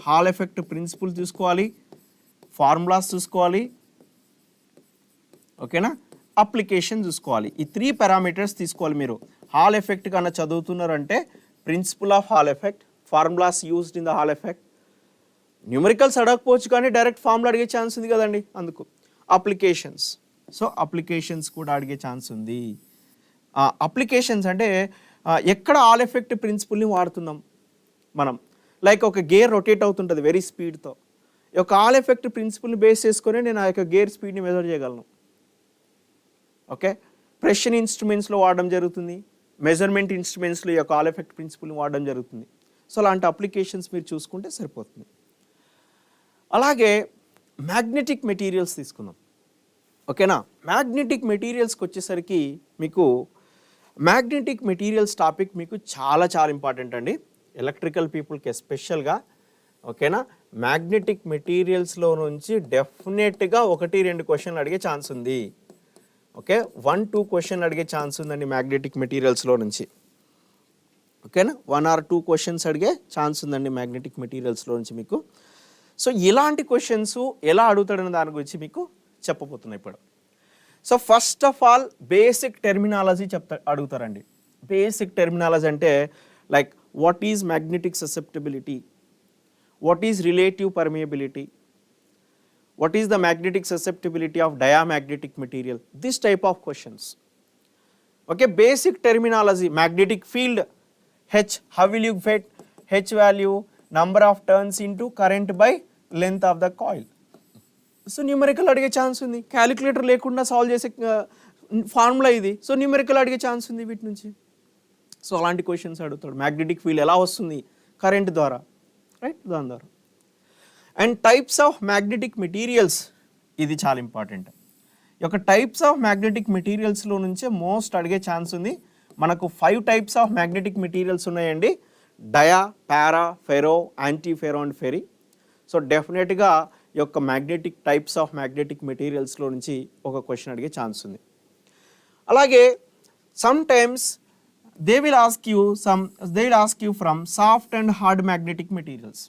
Hall effect principle చూసుకోవాలి, formulas చూసుకోవాలి, ఓకేనా, application చూసుకోవాలి. ఈ 3 parameters తీసుకోవాలి మీరు. హాల్ ఎఫెక్ట్ కన్నా చదువుతున్నారంటే principle of Hall effect, formulas used in the Hall effect. Numericals అడగకపోవచ్చు కానీ డైరెక్ట్ ఫార్ములా అడిగే ఛాన్స్ ఉంది కదండి, అందుకు. అప్లికేషన్స్, సో అప్లికేషన్స్ కూడా అడిగే ఛాన్స్ ఉంది. అప్లికేషన్స్ అంటే ఎక్కడ హాల్ ఎఫెక్ట్ ప్రిన్సిపల్ని వాడుతున్నాం మనం. లైక్ ఒక గేర్ రొటేట్ అవుతుంటుంది వెరీ స్పీడ్తో, ఈ యొక్క హాల్ ఎఫెక్ట్ ప్రిన్సిపల్ని బేస్ చేసుకొని నేను ఆ యొక్క గేర్ స్పీడ్ని మెజర్ చేయగలను, ఓకే. ప్రెషర్ ఇన్స్ట్రుమెంట్స్లో వాడడం జరుగుతుంది, మెజర్మెంట్ ఇన్స్ట్రుమెంట్స్లో ఈ యొక్క హాల్ ఎఫెక్ట్ ప్రిన్సిపల్ని వాడడం జరుగుతుంది. సో అలాంటి అప్లికేషన్స్ మీరు చూసుకుంటే సరిపోతుంది. అలాగే మ్యాగ్నెటిక్ మెటీరియల్స్ తీసుకుందాం, ఓకేనా. మ్యాగ్నెటిక్ మెటీరియల్స్కి వచ్చేసరికి మీకు మ్యాగ్నెటిక్ మెటీరియల్స్ టాపిక్ మీకు చాలా చాలా ఇంపార్టెంట్ అండి, ఎలక్ట్రికల్ పీపుల్కి ఎస్పెషల్గా, ఓకేనా. మ్యాగ్నెటిక్ మెటీరియల్స్లో నుంచి డెఫినెట్గా 1-2 క్వశ్చన్లు అడిగే ఛాన్స్ ఉంది, ఓకే. 1-2 క్వశ్చన్ అడిగే ఛాన్స్ ఉందండి మ్యాగ్నెటిక్ మెటీరియల్స్లో నుంచి, ఓకేనా. 1 or 2 క్వశ్చన్స్ అడిగే ఛాన్స్ ఉందండి మ్యాగ్నెటిక్ మెటీరియల్స్లో నుంచి మీకు. సో ఇలాంటి క్వశ్చన్స్ ఎలా అడుగుతాడనే దాని గురించి మీకు చెప్పబోతున్నాయి ఇప్పుడు. So first of all basic terminology అడుగుతారండి. బేసిక్ టెర్మినాలజీ అంటే like what is magnetic susceptibility, what is relative permeability, what is the magnetic susceptibility of diamagnetic material? This type of questions. Okay, basic terminology, magnetic field, H, how will you get H value, number of turns into current by length of the coil. So numerical అడిగే chance ఉంది, calculator లేకుండా solve చేసే formula ఇది. So numerical అడిగే chance ఉంది వీటి నుంచి. So అలాంటి క్వశ్చన్స్ అడుగుతాడు. మ్యాగ్నెటిక్ ఫీల్డ్ ఎలా వస్తుంది, కరెంట్ ద్వారా, రైట్, దాని ద్వారా. And types of magnetic materials, ఇది చాలా ఇంపార్టెంట్. ఈ యొక్క టైప్స్ ఆఫ్ మ్యాగ్నెటిక్ మెటీరియల్స్లో నుంచే మోస్ట్ అడిగే ఛాన్స్ ఉంది. మనకు 5 టైప్స్ ఆఫ్ మ్యాగ్నెటిక్ మెటీరియల్స్ ఉన్నాయండి, డయా, పారా, ఫెరో, యాంటీ ఫెరో అండ్ ఫెరీ. సో డెఫినెట్గా ఈ యొక్క మ్యాగ్నెటిక్ టైప్స్ ఆఫ్ మ్యాగ్నెటిక్ మెటీరియల్స్లో నుంచి ఒక క్వశ్చన్ అడిగే ఛాన్స్ ఉంది. అలాగే some times they will ask you from soft and hard magnetic materials.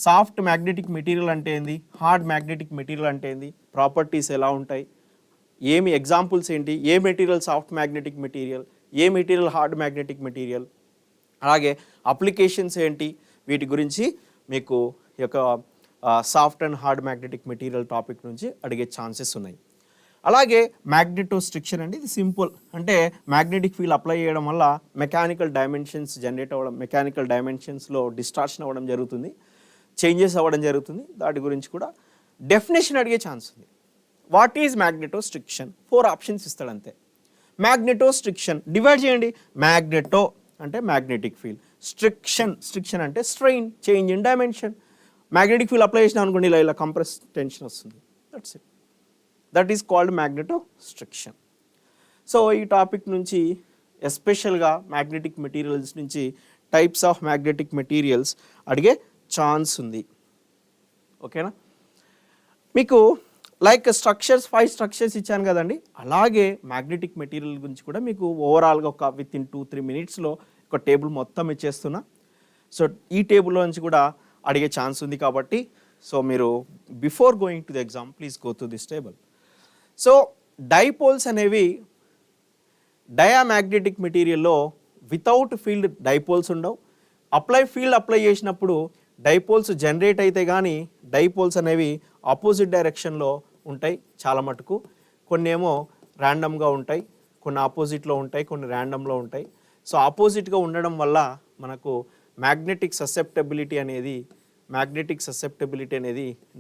Soft magnetic material అంటే ఏంది, హార్డ్ మ్యాగ్నెటిక్ మెటీరియల్ అంటే ఏంది, ప్రాపర్టీస్ ఎలా ఉంటాయి, ఏమి ఎగ్జాంపుల్స్ ఏంటి, ఏ మెటీరియల్ సాఫ్ట్ మ్యాగ్నెటిక్ మెటీరియల్, ఏ మెటీరియల్ హార్డ్ మ్యాగ్నెటిక్ మెటీరియల్, అలాగే అప్లికేషన్స్ ఏంటి, వీటి గురించి మీకు ఈ యొక్క soft and hard magnetic material topic నుంచి అడిగే ఛాన్సెస్ ఉన్నాయి. అలాగే మ్యాగ్నెటోస్ట్రిక్షన్ అండి, ఇది సింపుల్, అంటే మ్యాగ్నెటిక్ ఫీల్డ్ అప్లై చేయడం వల్ల మెకానికల్ డైమెన్షన్స్ జనరేట్ అవ్వడం, మెకానికల్ డైమెన్షన్స్లో డిస్టార్షన్ అవ్వడం జరుగుతుంది, చేంజెస్ అవ్వడం జరుగుతుంది. దాటి గురించి కూడా డెఫినేషన్ అడిగే ఛాన్స్ ఉంది. వాట్ ఈజ్ మ్యాగ్నెటోస్ట్రిక్షన్, 4 ఆప్షన్స్ ఇస్తాడు అంతే. మ్యాగ్నెటోస్ట్రిక్షన్ డివైడ్ చేయండి, మ్యాగ్నెటో అంటే మ్యాగ్నెటిక్ ఫీల్డ్, స్ట్రిక్షన్ అంటే strain, change in dimension. Magnetic field apply చేసిన అనుకోండి, ఇలా కంప్రెస్ టెన్షన్ వస్తుంది, that's it, that is called magnetostriction. So ఈ టాపిక్ నుంచి ఎస్పెషల్గా మ్యాగ్నెటిక్ మెటీరియల్స్ నుంచి టైప్స్ ఆఫ్ మ్యాగ్నెటిక్ మెటీరియల్స్ అడిగే ఛాన్స్ ఉంది. ఓకేనా, మీకు లైక్ స్ట్రక్చర్స్ 5 స్ట్రక్చర్స్ ఇచ్చాను కదండి, అలాగే మ్యాగ్నెటిక్ మెటీరియల్ గురించి కూడా మీకు ఓవరాల్గా ఒక వితిన్ 2-3 మినిట్స్లో ఒక టేబుల్ మొత్తం ఇచ్చేస్తున్నా. సో ఈ టేబుల్లో నుంచి కూడా అడిగే ఛాన్స్ ఉంది కాబట్టి, సో మీరు before going to the exam please go to this table. So dipoles అనేవి డయామాగ్నెటిక్ మెటీరియల్లో వితౌట్ ఫీల్డ్ డైపోల్స్ ఉండవు. ఫీల్డ్ అప్లై చేసినప్పుడు డైపోల్స్ జనరేట్ అయితే కానీ డైపోల్స్ అనేవి ఆపోజిట్ డైరెక్షన్లో ఉంటాయి చాలా మటుకు. కొన్ని ఏమో ర్యాండమ్గా ఉంటాయి, కొన్ని ఆపోజిట్లో ఉంటాయి, కొన్ని ర్యాండమ్లో ఉంటాయి. సో ఆపోజిట్గా ఉండడం వల్ల మనకు మ్యాగ్నెటిక్ ససెప్టబిలిటీ అనేది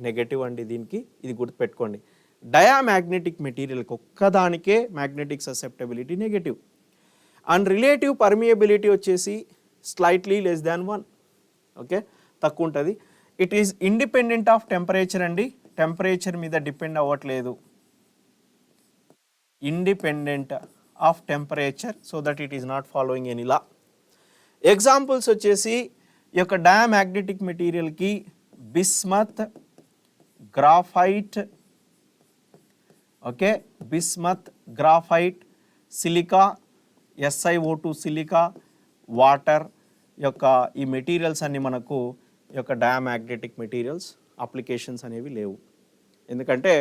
నెగటివ్ అండి. దీనికి ఇది గుర్తుపెట్టుకోండి, డయామాగ్నెటిక్ మెటీరియల్కి ఒక్కదానికే magnetic susceptibility negative. And relative permeability వచ్చేసి స్లైట్లీ లెస్ దాన్ 1, ఓకే, తక్కువ ఉంటుంది. It is independent of temperature అండి, టెంపరేచర్ మీద డిపెండ్ అవ్వట్లేదు, independent of temperature, so that it is not following any law. Examples వచ్చేసి ఈ యొక్క డయామాగ్నెటిక్ మెటీరియల్కి bismuth, graphite, okay, bismuth, graphite, silica, SiO2 silica, water యొక్క ఈ మెటీరియల్స్ అన్ని మనకు ఈ యొక్క డయామాగ్నెటిక్ మెటీరియల్స్ అప్లికేషన్స్ అనేవి లేవు. ఎందుకంటే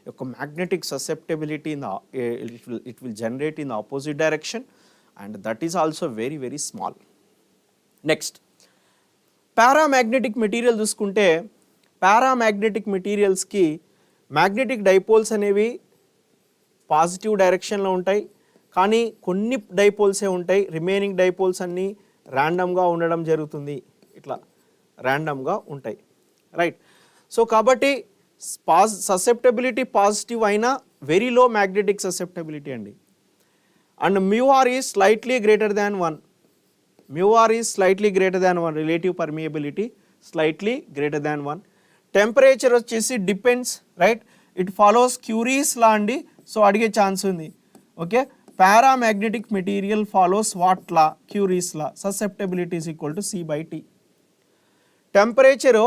యొక్క magnetic susceptibility it will generate in the opposite direction and that is also very very small. Next paramagnetic material చూసుకుంటే, పారామాగ్నెటిక్ మెటీరియల్స్కి మ్యాగ్నెటిక్ డైపోల్స్ అనేవి పాజిటివ్ డైరెక్షన్లో ఉంటాయి, కానీ కొన్ని డైపోల్సే ఉంటాయి, రిమైనింగ్ డైపోల్స్ అన్నీ ర్యాండమ్గా ఉండడం జరుగుతుంది, ఇట్లా ర్యాండమ్గా ఉంటాయి, రైట్. సో కాబట్టి ససెప్టబిలిటీ పాజిటివ్ అయినా వెరీ లో మ్యాగ్నెటిక్ ససెప్టబిలిటీ అండి. And μr is slightly greater than 1, μr is slightly greater than 1, relative permeability slightly greater than 1. Temperature వచ్చేసి depends, right, it follows Curie's law అండి. So అడిగే chance ఉంది, okay. Paramagnetic material follows what law, Curie's law, susceptibility is equal to C/T. Temperature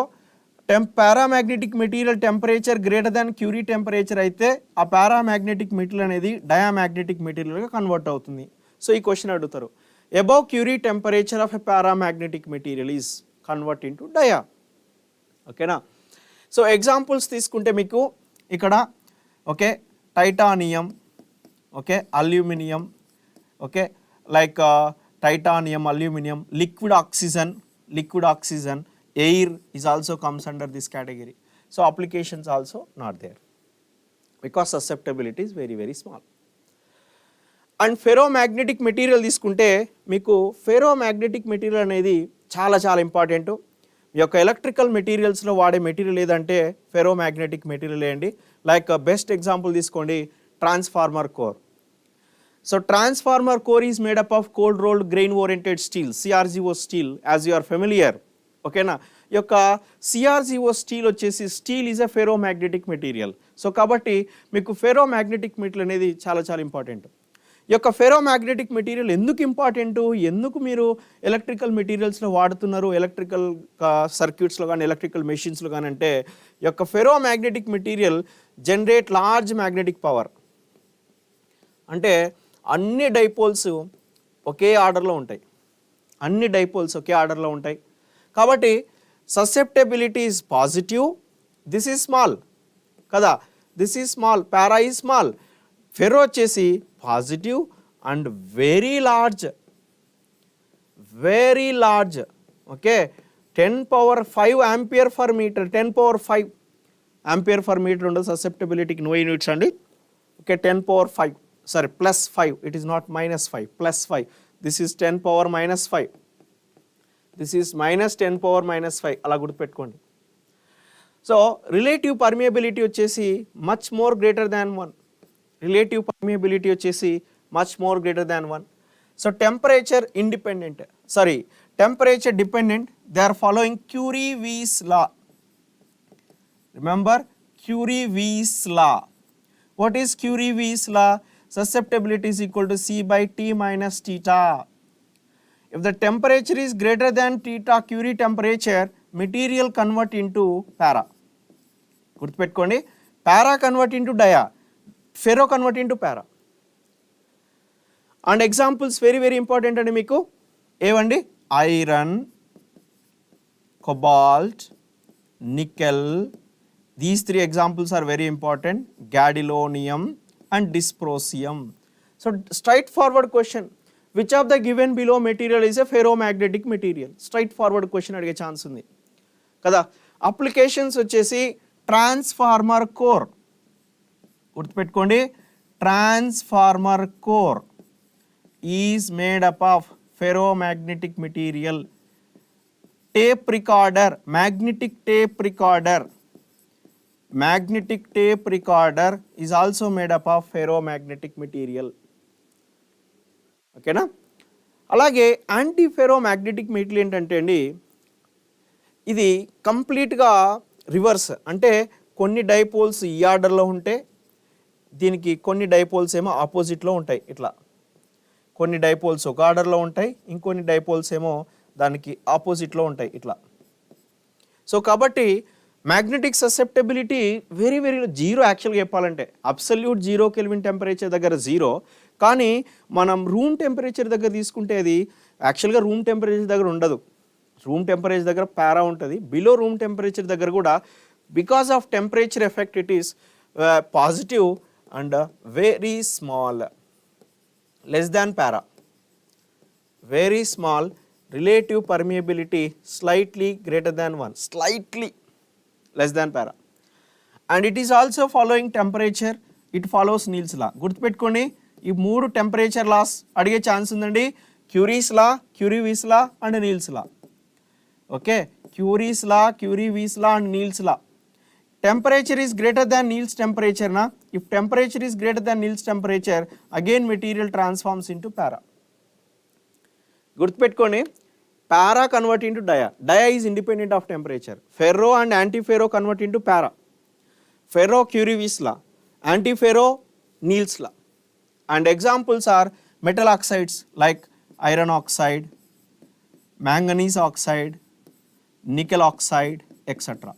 paramagnetic material temperature greater than Curie temperature అయితే ఆ paramagnetic material అనేది diamagnetic మెటీరియల్గా convert అవుతుంది. So ఈ question అడుగుతారు, above Curie temperature of a paramagnetic material is convert into dia, ఓకేనా. So examples తీసుకుంటే మీకు ఇక్కడ, okay, titanium, okay, aluminium, okay, like titanium, aluminium, liquid oxygen, air is also comes under this category. So applications also not there because susceptibility is very very small. And ferromagnetic material తీసుకుంటే మీకు ferromagnetic material అనేది చాలా చాలా important. ఈ యొక్క electrical మెటీరియల్స్లో వాడే material ఏదంటే ferromagnetic material అండి. లైక్ బెస్ట్ ఎగ్జాంపుల్ తీసుకోండి, transformer core. So transformer core is made up of cold rolled grain oriented steel, CRGO steel, as you are familiar. ఓకేనా? ఈ యొక్క CRGO స్టీల్ వచ్చేసి steel is a ferromagnetic material. So కాబట్టి మీకు ferromagnetic material అనేది చాలా చాలా ఇంపార్టెంట్. ఈ యొక్క ఫెరోమాగ్నెటిక్ మెటీరియల్ ఎందుకు ఇంపార్టెంట్, ఎందుకు మీరు ఎలక్ట్రికల్ మెటీరియల్స్లో వాడుతున్నారు, ఎలక్ట్రికల్ సర్క్యూట్స్లో కానీ ఎలక్ట్రికల్ మెషిన్స్లో కానీ అంటే ఈ యొక్క ferromagnetic material generate large magnetic power. అంటే అన్ని డైపోల్స్ ఒకే ఆర్డర్లో ఉంటాయి, అన్ని డైపోల్స్ ఒకే ఆర్డర్లో ఉంటాయి. కాబట్టి susceptibility is positive, this is small కదా, this is small, para is small. Ferro వచ్చేసి positive and very large, very large. Okay, 10⁵ ampere per metre, 10⁵ ampere per metre ఉండదు ససెప్టబిలిటీకి, నో యూనిట్స్ అండి. Okay, 10⁵, sorry +5, it is not -5, +5. This is 10⁻⁻5, this is -10⁻⁻5, అలా గుర్తుపెట్టుకోండి. So relative permeability వచ్చేసి much more greater than 1, relative permeability వచ్చేసి much more greater than 1. So temperature independent, sorry temperature dependent, they are following Curie Weiss law. Remember Curie Weiss law. What is Curie Weiss law? Susceptibility is equal to C/T minus theta. If the temperature is greater than theta Curie temperature, material convert into para. గుర్తుపెట్టుకోండి, para convert into dia, ferro convert into para. And examples very very important అండి మీకు ఏవండి, iron, cobalt, nickel, these three examples are very important, gadolinium and dysprosium. So straightforward question, which of the given below material is a ferromagnetic material? Straightforward question అడిగే chance ఉంది కదా. Applications వచ్చేసి transformer core, గుర్తుపెట్టుకోండి, transformer core is made up of ferromagnetic material. Tape recorder, magnetic tape recorder, magnetic tape recorder is also made up of ferromagnetic material. ఓకేనా? అలాగే anti ferromagnetic material ఏంటంటే అండి, ఇది కంప్లీట్గా రివర్స్. అంటే కొన్ని డైపోల్స్ ఈ ఆర్డర్లో ఉంటే దీనికి కొన్ని డైపోల్స్ ఏమో ఆపోజిట్లో ఉంటాయి. ఇట్లా కొన్ని డైపోల్స్ ఒక ఆర్డర్లో ఉంటాయి, ఇంకొన్ని డైపోల్స్ ఏమో దానికి ఆపోజిట్లో ఉంటాయి ఇట్లా. సో కాబట్టి magnetic susceptibility very very zero. యాక్చువల్గా చెప్పాలంటే అబ్సల్యూట్ 0 కెల్విన్ టెంపరేచర్ దగ్గర 0, కానీ మనం రూమ్ టెంపరేచర్ దగ్గర తీసుకుంటే అది యాక్చువల్గా రూమ్ టెంపరేచర్ దగ్గర ఉండదు. రూమ్ టెంపరేచర్ దగ్గర పారా ఉంటుంది. బిలో రూమ్ టెంపరేచర్ దగ్గర కూడా because of temperature effect it is positive and very small, less than para, very small. Relative permeability slightly greater than 1, slightly less than para, and it is also following temperature, it follows Neal's law. గుర్తుపెట్టుకోండి, ఈ 3 temperature laws అడిగే chance ఉందండి, Curie's law, Curie Weiss law and Neel's law. Okay, Curie's law, Curie Weiss law and Neel's law. Temperature is greater than Neel's temperature నా, if temperature is greater than Neel's temperature again material transforms into para. గుర్తుపెట్టుకోండి, para convert into dia, dia is independent of temperature. Ferro and anti-ferro convert into para. Ferro Curie-Weiss law, anti-ferro Neal's law. And examples are metal oxides like iron oxide, manganese oxide, nickel oxide, etc.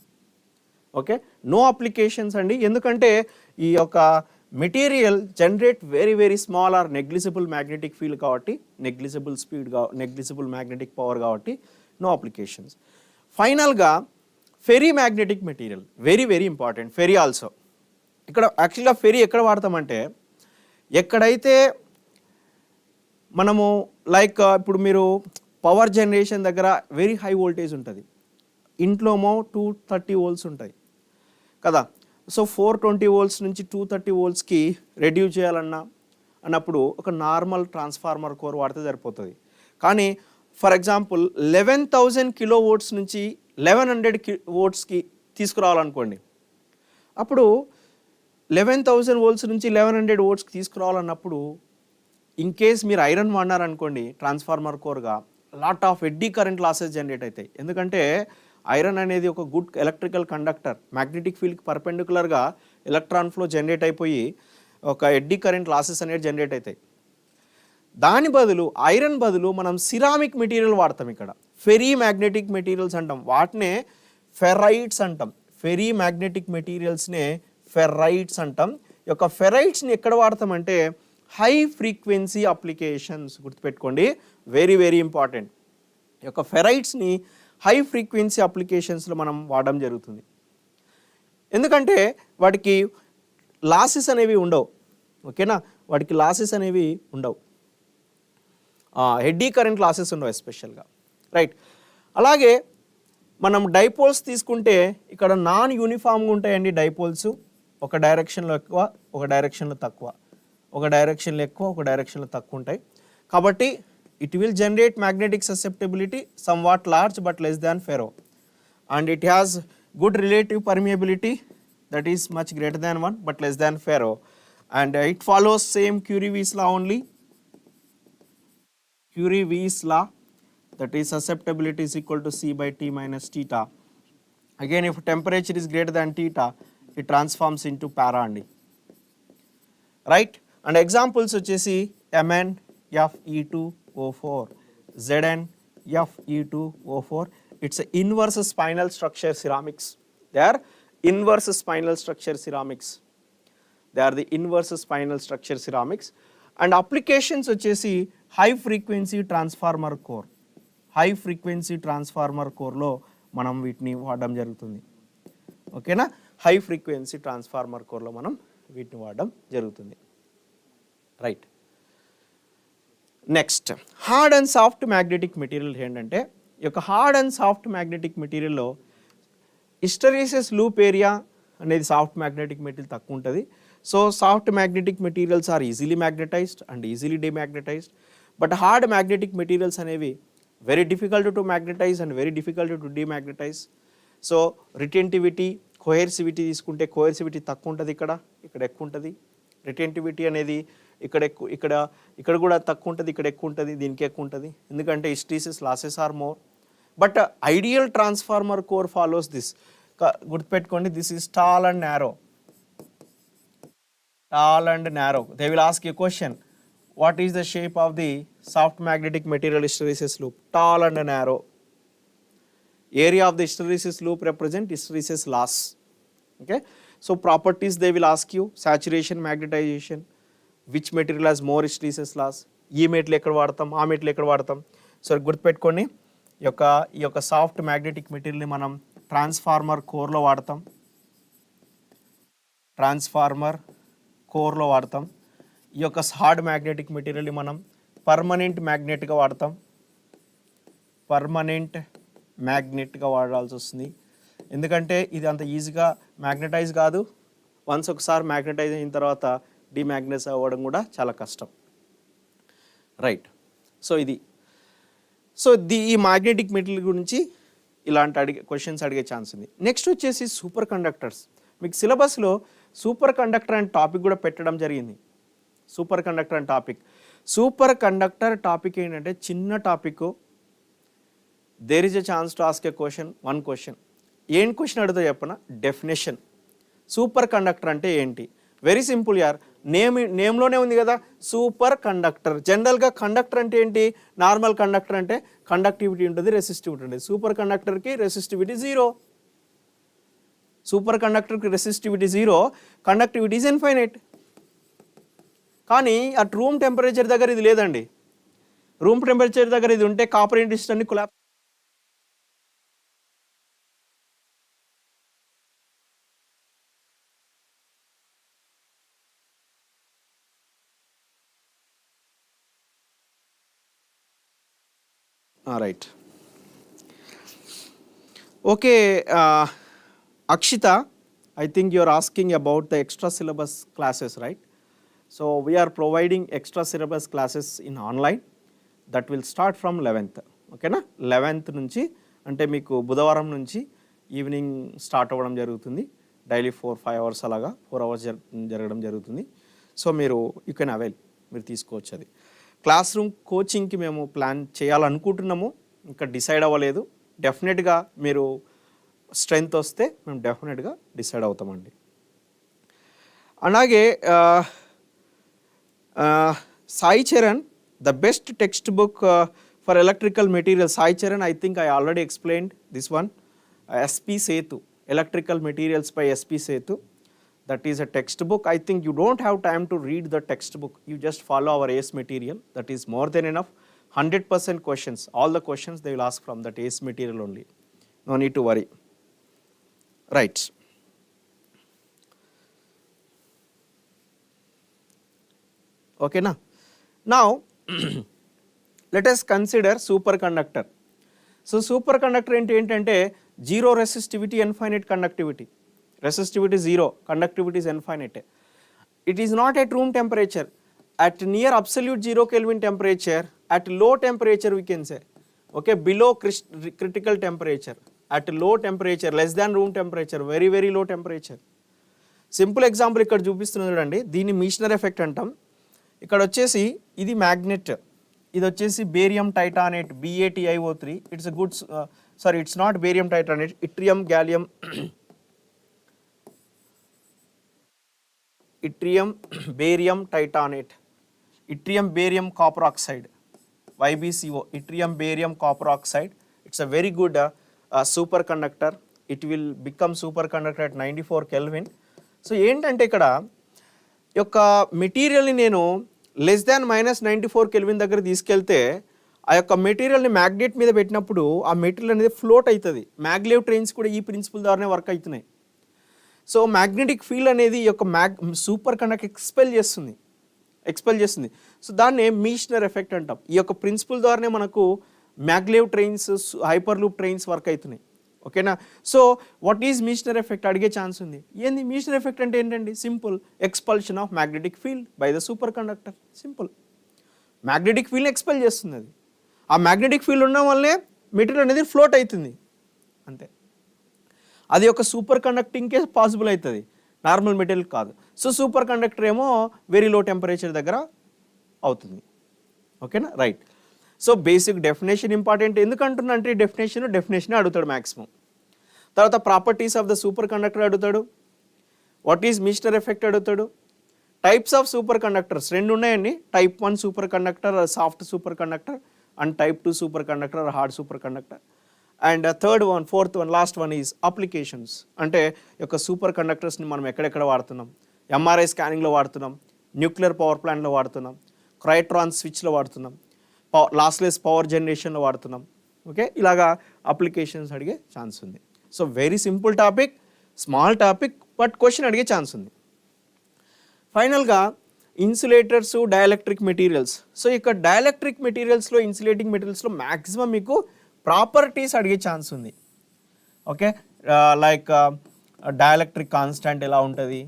Okay, no applications andi, endukante ee oka material generate very very small or negligible magnetic field కాబట్టి, negligible speed, negligible magnetic power కాబట్టి no applications. ఫైనల్గా ferrimagnetic material very very important. Ferri also ఇక్కడ యాక్చువల్గా fairy ఎక్కడ వాడతామంటే, ఎక్కడైతే మనము like ఇప్పుడు మీరు పవర్ జనరేషన్ దగ్గర వెరీ హై వోల్టేజ్ ఉంటుంది, ఇంట్లోమో 230 volts ఉంటాయి. కదా. సో 420 వోల్ట్స్ నుంచి 230 వోల్ట్స్కి రెడ్యూస్ అన్నప్పుడు ఒక నార్మల్ ట్రాన్స్ఫార్మర్ కోర్ వాడితే సరిపోతుంది. కానీ ఫర్ ఎగ్జాంపుల్ 11,000 కిలో వోల్ట్స్ నుంచి 1100 వోల్ట్స్కి తీసుకురావాలనుకోండి. అప్పుడు 11,000 వోల్ట్స్ నుంచి 1100 వోల్ట్స్కి తీసుకురావాలన్నప్పుడు ఇన్ కేస్ మీరు ఐరన్ వాడినారనుకోండి ట్రాన్స్ఫార్మర్ కోర్గా, lot of eddy current losses generate అవుతాయి. ఎందుకంటే ఐరన్ అనేది ఒక గుడ్ ఎలక్ట్రికల్ కండక్టర్, మ్యాగ్నెటిక్ ఫీల్డ్కి పర్పెండికులర్గా ఎలక్ట్రాన్ ఫ్లో జనరేట్ అయిపోయి ఒక ఎడ్డీ కరెంట్ లాసెస్ అనేది జనరేట్ అవుతాయి. దాని బదులు ఐరన్ బదులు మనం సిరామిక్ మెటీరియల్ వాడతాం. ఇక్కడ ఫెరీ మ్యాగ్నెటిక్ మెటీరియల్స్ అంటాం, వాటినే ఫెరైట్స్ అంటాం. ఫెరీ మ్యాగ్నెటిక్ మెటీరియల్స్నే ఫెరైట్స్ అంటాం. ఈ యొక్క ఫెరైట్స్ని ఎక్కడ వాడతామంటే హై ఫ్రీక్వెన్సీ అప్లికేషన్స్, గుర్తుపెట్టుకోండి, వెరీ వెరీ ఇంపార్టెంట్. ఈ యొక్క ఫెరైట్స్ని హై ఫ్రీక్వెన్సీ అప్లికేషన్స్లో మనం వాడడం జరుగుతుంది. ఎందుకంటే వాటికి లాసెస్ అనేవి ఉండవు. ఓకేనా, వాటికి లాసెస్ అనేవి ఉండవు, ఎడ్డీ కరెంట్ లాసెస్ ఉండవు ఎస్పెషల్గా. రైట్. అలాగే మనం డైపోల్స్ తీసుకుంటే ఇక్కడ నాన్ యూనిఫామ్గా ఉంటాయండి డైపోల్స్. ఒక డైరెక్షన్లో ఎక్కువ, ఒక డైరెక్షన్లో తక్కువ, ఒక డైరెక్షన్లో ఎక్కువ, ఒక డైరెక్షన్లో తక్కువ ఉంటాయి. కాబట్టి it will generate magnetic susceptibility somewhat large but less than ferro, and it has good relative permeability, that is much greater than 1 but less than ferro, and it follows same Curie-Weiss law only. Curie-Weiss law, that is susceptibility is equal to C by T minus theta. Again, if temperature is greater than theta, it transforms into para andi, right. And examples vachesi Mn Fe2O4, Zn Fe2O4. It's a inverse spinal structure ceramics. They are inverse spinal structure ceramics. They are the inverse spinal structure ceramics. And applications vachesi high frequency transformer core. High frequency transformer core lo manam వీటిని వాడడం జరుగుతుంది. ఓకేనా, high frequency transformer కోర్లో మనం వీటిని వాడడం జరుగుతుంది. Right. Next, hard and soft magnetic material ఏంటంటే, ఈ యొక్క హార్డ్ అండ్ సాఫ్ట్ మ్యాగ్నెటిక్ మెటీరియల్లో హిస్టరీసిస్ లూప్ ఏరియా అనేది సాఫ్ట్ మ్యాగ్నెటిక్ మెటీరియల్ తక్కువ ఉంటుంది. So soft magnetic materials are easily magnetised and easily demagnetised. But hard magnetic materials అనేవి very difficult to magnetise and very difficult to demagnetise. So retentivity, coercivity తీసుకుంటే coercivity తక్కువ ఉంటుంది, ఇక్కడ ఎక్కువ ఉంటుంది. రిటెంటివిటీ అనేది ఇక్కడ కూడా తక్కువ ఉంటుంది, ఇక్కడ ఎక్కువ ఉంటుంది, దీనికి ఎక్కువ ఉంటుంది. ఎందుకంటే hysteresis losses are more. But ideal transformer core follows this. గుర్తుపెట్టుకోండి, this is tall and narrow. Tall and narrow. They will ask you a question. What is the shape of the soft magnetic material hysteresis loop? Tall and narrow. Area of the hysteresis loop represent hysteresis loss. Okay. So properties they will ask you: saturation, magnetization, which material has more hysteresis loss, ఈ material ఎక్కడ వాడతాం, ఆ material ఎక్కడ వాడతాం. So గుర్తుపెట్టుకోండి, ఈ యొక్క soft magnetic మెటీరియల్ని మనం ట్రాన్స్ఫార్మర్ కోర్లో వాడతాం. ట్రాన్స్ఫార్మర్ కోర్లో వాడతాం. ఈ యొక్క హార్డ్ మ్యాగ్నెటిక్ మెటీరియల్ని మనం పర్మనెంట్ మ్యాగ్నెట్గా వాడతాం. పర్మనెంట్ మ్యాగ్నెట్గా వాడాల్సి వస్తుంది, ఎందుకంటే ఇది అంత ఈజీగా మ్యాగ్నెటైజ్ కాదు. వన్స్ ఒకసారి మ్యాగ్నెటైజ్ అయిన తర్వాత డిమ్యాగ్నెటైజ్ అవ్వడం కూడా చాలా కష్టం. రైట్. సో ఈ మ్యాగ్నెటిక్ మెటీరియల్ గురించి ఇలాంటి క్వశ్చన్స్ అడిగే ఛాన్స్ ఉంది. నెక్స్ట్ వచ్చేసి సూపర్ కండక్టర్స్. మీకు సిలబస్లో సూపర్ కండక్టర్ అండ్ టాపిక్ కూడా పెట్టడం జరిగింది. Super conductor and topic. Super conductor topic ఏంటంటే చిన్న topic. There is a chance to ask a question, one question. ఏం క్వశ్చన్ అడుగుతా చెప్పనా? డెఫినేషన్. సూపర్ కండక్టర్ అంటే ఏంటి? వెరీ సింపుల్ యార్, నేమ్లోనే ఉంది కదా, సూపర్ కండక్టర్. జనరల్గా కండక్టర్ అంటే ఏంటి? నార్మల్ కండక్టర్ అంటే కండక్టివిటీ ఉంటుంది, రెసిస్టివిటీ ఉంటుంది. సూపర్ కండక్టర్కి రెసిస్టివిటీ 0. సూపర్ కండక్టర్కి రెసిస్టివిటీ 0, కండక్టివిటీ ఈజ్ ఇన్ఫైనైట్. కానీ అట్ రూమ్ టెంపరేచర్ దగ్గర ఇది లేదండి. రూమ్ టెంపరేచర్ దగ్గర ఇది ఉంటే కాపర్ ఇండస్ట్రీ అన్ని collapse. Right. Okay Akshita, I think you are asking about the extra syllabus classes, right? So we are providing extra syllabus classes in online that will start from 11th. ఓకేనా 11th నుంచి అంటే మీకు బుధవారం నుంచి evening start అవ్వడం జరుగుతుంది. Daily 4-5 hours అలాగా 4 hours జరగడం జరుగుతుంది. సో మీరు యూ కెన్ అవైల్, మీరు తీసుకోవచ్చు. అది క్లాస్ రూమ్ కోచింగ్కి మేము ప్లాన్ చేయాలనుకుంటున్నాము, ఇంకా డిసైడ్ అవ్వలేదు. డెఫినెట్గా మీరు స్ట్రెంగ్త్ వస్తే మేము డెఫినెట్గా డిసైడ్ అవుతామండి. అలాగే Sai Charan, the best textbook for electrical materials. Sai Charan, I think I already explained this one. SP Setu, electrical materials by SP Setu. That is a textbook. I think you don't have time to read the textbook. You just follow our ACE material. That is more than enough. 100% questions. All the questions they will ask from that ACE material only. No need to worry. Right. Okay, now let us consider superconductor. So superconductor ఏంటంటే zero resistivity, infinite conductivity. Resistivity zero, conductivity is infinite. It is not at room temperature. at near absolute 0 Kelvin temperature, at low temperature we can say, okay, below critical temperature, at low temperature, less than room temperature, very very low temperature. Simple example ఇక్కడ చూపిస్తున్నది చూడండి, దీన్ని మీషనర్ effect అంటాం. ఇక్కడ వచ్చేసి ఇది magnet, ఇది వచ్చేసి barium titanate BaTiO3. It's good, sorry it's not barium titanate, yttrium gallium, yttrium barium titanate, yttrium barium copper oxide, YbCO, yttrium barium copper oxide. It's a very good superconductor. It will become superconductor at 94 Kelvin. So ఏంటంటే ఇక్కడ యొక్క మెటీరియల్ని నేను less than -94 Kelvin దగ్గర తీసుకెళ్తే ఆ యొక్క మెటీరియల్ని మ్యాగ్నెట్ మీద పెట్టినప్పుడు ఆ మెటీరియల్ అనేది ఫ్లోట్ అవుతుంది. మ్యాగ్లేవ్ ట్రైన్స్ కూడా ఈ ప్రిన్సిపల్ ద్వారానే వర్క్ అవుతున్నాయి. సో మ్యాగ్నెటిక్ ఫీల్డ్ అనేది ఈ యొక్క సూపర్ కండక్టర్ ఎక్స్పెల్ చేస్తుంది. సో దాన్నే మీషనర్ ఎఫెక్ట్ అంటాం. ఈ యొక్క ప్రిన్సిపల్ ద్వారానే మనకు maglev trains, hyper loop trains work అవుతున్నాయి. ఓకేనా. So what is Meissner effect అడిగే ఛాన్స్ ఉంది. ఏంది మీషనర్ ఎఫెక్ట్ అంటే ఏంటండి? Simple, expulsion of magnetic field by the super conductor. Simple, magnetic ఫీల్డ్ని ఎక్స్పెల్ చేస్తుంది అది. ఆ మ్యాగ్నెటిక్ ఫీల్డ్ ఉండడం వల్లే మెటీరియల్ అనేది ఫ్లోట్ అవుతుంది, అంతే. అది ఒక సూపర్ కండక్టింగ్కే పాసిబుల్ అవుతుంది, నార్మల్ మెటీరియల్ కాదు. సో సూపర్ కండక్టర్ ఏమో వెరీ లో టెంపరేచర్ దగ్గర అవుతుంది. ఓకేనా, right. So basic definition important. ఎందుకంటున్నా అంటే డెఫినేషన్ అడుగుతాడు మ్యాక్సిమం. తర్వాత properties of the superconductor అడుగుతాడు. వాట్ ఈజ్ మీషనర్ ఎఫెక్ట్ అడుగుతాడు. టైప్స్ ఆఫ్ సూపర్ కండక్టర్స్ రెండు ఉన్నాయండి. Type 1 superconductor, soft super conductor, and type 2 superconductor, hard super conductor. And fourth one, last one is applications. అంటే యొక్క super కండక్టర్స్ని మనం ఎక్కడెక్కడ వాడుతున్నాం. MRI స్కానింగ్లో వాడుతున్నాం, న్యూక్లియర్ పవర్ ప్లాంట్లో వాడుతున్నాం, క్రైట్రాన్ స్విచ్లో వాడుతున్నాం, లాస్లెస్ పవర్ జనరేషన్లో వాడుతున్నాం. ఓకే, ఇలాగా అప్లికేషన్స్ అడిగే ఛాన్స్ ఉంది. So very simple topic, small topic, but question అడిగే ఛాన్స్ ఉంది. ఫైనల్గా ఇన్సులేటర్స్, డైఎలక్ట్రిక్ మెటీరియల్స్. సో ఇక్కడ డైఎలక్ట్రిక్ మెటీరియల్స్లో, ఇన్సులేటింగ్ మెటీరియల్స్లో మ్యాక్సిమం మీకు ప్రాపర్టీస్ అడిగే ఛాన్స్ ఉంది. ఓకే, లైక్ డైఎలక్ట్రిక్ కాన్స్టాంట్ ఎలా ఉంటుంది,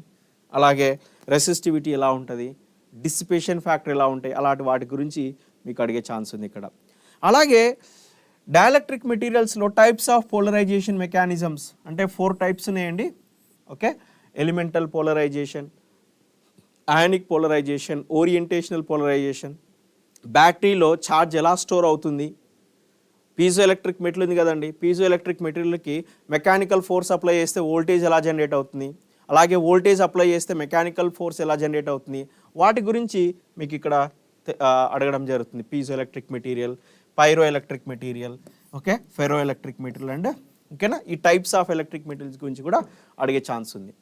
అలాగే రెసిస్టివిటీ ఎలా ఉంటుంది, డిసిపేషన్ ఫ్యాక్టర్ ఎలా ఉంటాయి, అలాంటి వాటి గురించి మీకు అడిగే ఛాన్స్ ఉంది ఇక్కడ. అలాగే డైఎలక్ట్రిక్ మెటీరియల్స్లో టైప్స్ ఆఫ్ పోలరైజేషన్ మెకానిజమ్స్ అంటే 4 టైప్స్ ఉన్నాయండి. Okay, elemental polarisation, ionic polarisation, orientational polarisation, బ్యాటరీలో ఛార్జ్ ఎలా స్టోర్ అవుతుంది, పీజో ఎలక్ట్రిక్ మెటీరియల్ ఉంది కదండి, పీజో ఎలక్ట్రిక్ మెటీరియల్కి మెకానికల్ ఫోర్స్ అప్లై చేస్తే వోల్టేజ్ ఎలా జనరేట్ అవుతుంది, అలాగే వోల్టేజ్ అప్లై చేస్తే మెకానికల్ ఫోర్స్ ఎలా జనరేట్ అవుతుంది, వాటి గురించి మీకు ఇక్కడ అడగడం జరుగుతుంది. Piezoelectric material, pyroelectric material, okay, ferroelectric material and ఓకేనా, ఈ టైప్స్ ఆఫ్ ఎలక్ట్రిక్ మెటీరియల్స్ గురించి కూడా అడిగే ఛాన్స్ ఉంది.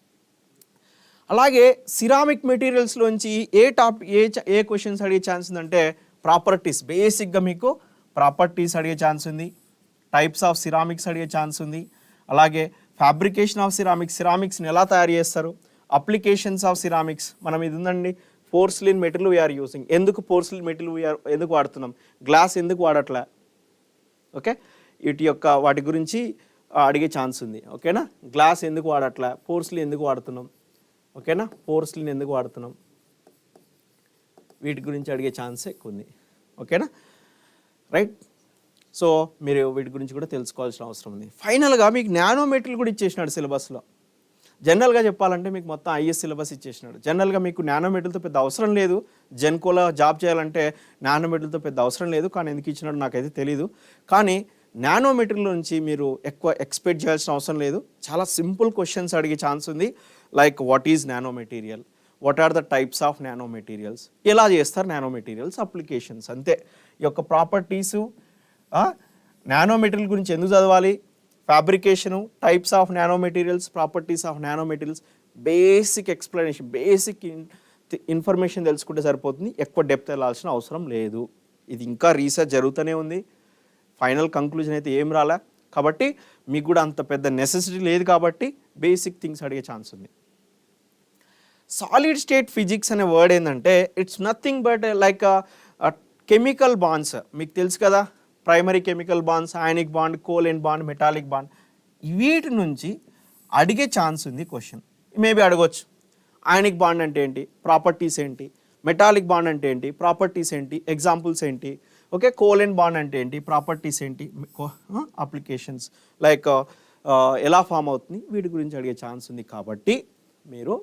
అలాగే సిరామిక్ మెటీరియల్స్లోంచి ఏ క్వశ్చన్స్ అడిగే ఛాన్స్ ఉందంటే ప్రాపర్టీస్. బేసిక్గా మీకు ప్రాపర్టీస్ అడిగే ఛాన్స్ ఉంది, టైప్స్ ఆఫ్ సిరామిక్స్ అడిగే ఛాన్స్ ఉంది, అలాగే ఫ్యాబ్రికేషన్ ఆఫ్ సిరామిక్స్ని ఎలా తయారు చేస్తారు, అప్లికేషన్స్ ఆఫ్ సిరామిక్స్. మనం ఇది ఉందండి, పోర్సిలిన్ మెటీరియల్ వీఆర్ యూసింగ్. ఎందుకు పోర్సిలిన్ మెటీరియల్ ఎందుకు వాడుతున్నాం, గ్లాస్ ఎందుకు వాడట్లే, ఓకే, వీటి యొక్క వాటి గురించి అడిగే ఛాన్స్ ఉంది. ఓకేనా, గ్లాస్ ఎందుకు వాడట్లా, పోర్స్లిన్ ఎందుకు వాడుతున్నాం, ఓకేనా, పోర్స్లిన్ ఎందుకు వాడుతున్నాం, వీటి గురించి అడిగే ఛాన్స్ ఎక్కువ ఉంది. ఓకేనా, రైట్. సో మీరు వీటి గురించి కూడా తెలుసుకోవాల్సిన అవసరం ఉంది. ఫైనల్గా మీకు నానోమీటర్లు కూడా ఇచ్చేసినాడు సిలబస్లో. జనరల్గా చెప్పాలంటే మీకు మొత్తం ఐఎస్ సిలబస్ ఇచ్చేసినాడు. జనరల్గా మీకు నానోమీటర్లతో పెద్ద అవసరం లేదు, జెన్కోలో జాబ్ చేయాలంటే నానోమీటర్లతో పెద్ద అవసరం లేదు, కానీ ఎందుకు ఇచ్చినాడు నాకైతే తెలీదు. కానీ నానోమీటర్ల నుంచి మీరు ఎక్కువ ఎక్స్పెక్ట్ చేయాల్సిన అవసరం లేదు. చాలా సింపుల్ క్వశ్చన్స్ అడిగే ఛాన్స్ ఉంది. Like what is nano material, what are the types of nano materials, ఎలా చేస్తారు నానో మెటీరియల్స్ అప్లికేషన్స్, అంతే. ఈ యొక్క ప్రాపర్టీసు, నానో మెటీరియల్ గురించి ఎందుకు చదవాలి, fabrication, types of nano materials, properties of nano materials, basic explanation, basic information తెలుసుకుంటే సరిపోతుంది. ఎక్కువ డెప్త్ వెళ్ళాల్సిన అవసరం లేదు. ఇది ఇంకా రీసెర్చ్ జరుగుతూనే ఉంది, ఫైనల్ కంక్లూజన్ అయితే ఏం రాలే. కాబట్టి మీకు కూడా అంత పెద్ద నెసెసిటీ లేదు, కాబట్టి బేసిక్ థింగ్స్ అడిగే ఛాన్స్ ఉంది. సాలిడ్ స్టేట్ ఫిజిక్స్ అనే వర్డ్ ఏంటంటే it's nothing but like chemical bonds. మీకు తెలుసు కదా, primary chemical bonds, ionic bond, covalent bond, metallic bond, వీటి నుంచి అడిగే ఛాన్స్ ఉంది క్వశ్చన్. మేబీ అడగొచ్చు, అయానిక్ బాండ్ అంటే ఏంటి, ప్రాపర్టీస్ ఏంటి, మెటాలిక్ బాండ్ అంటే ఏంటి, ప్రాపర్టీస్ ఏంటి, ఎగ్జాంపుల్స్ ఏంటి, ఓకే, కోవలెంట్ బాండ్ అంటే ఏంటి, ప్రాపర్టీస్ ఏంటి, అప్లికేషన్స్ లైక్ ఎలా ఫామ్ అవుతుంది, వీటి గురించి అడిగే ఛాన్స్ ఉంది. కాబట్టి మీరు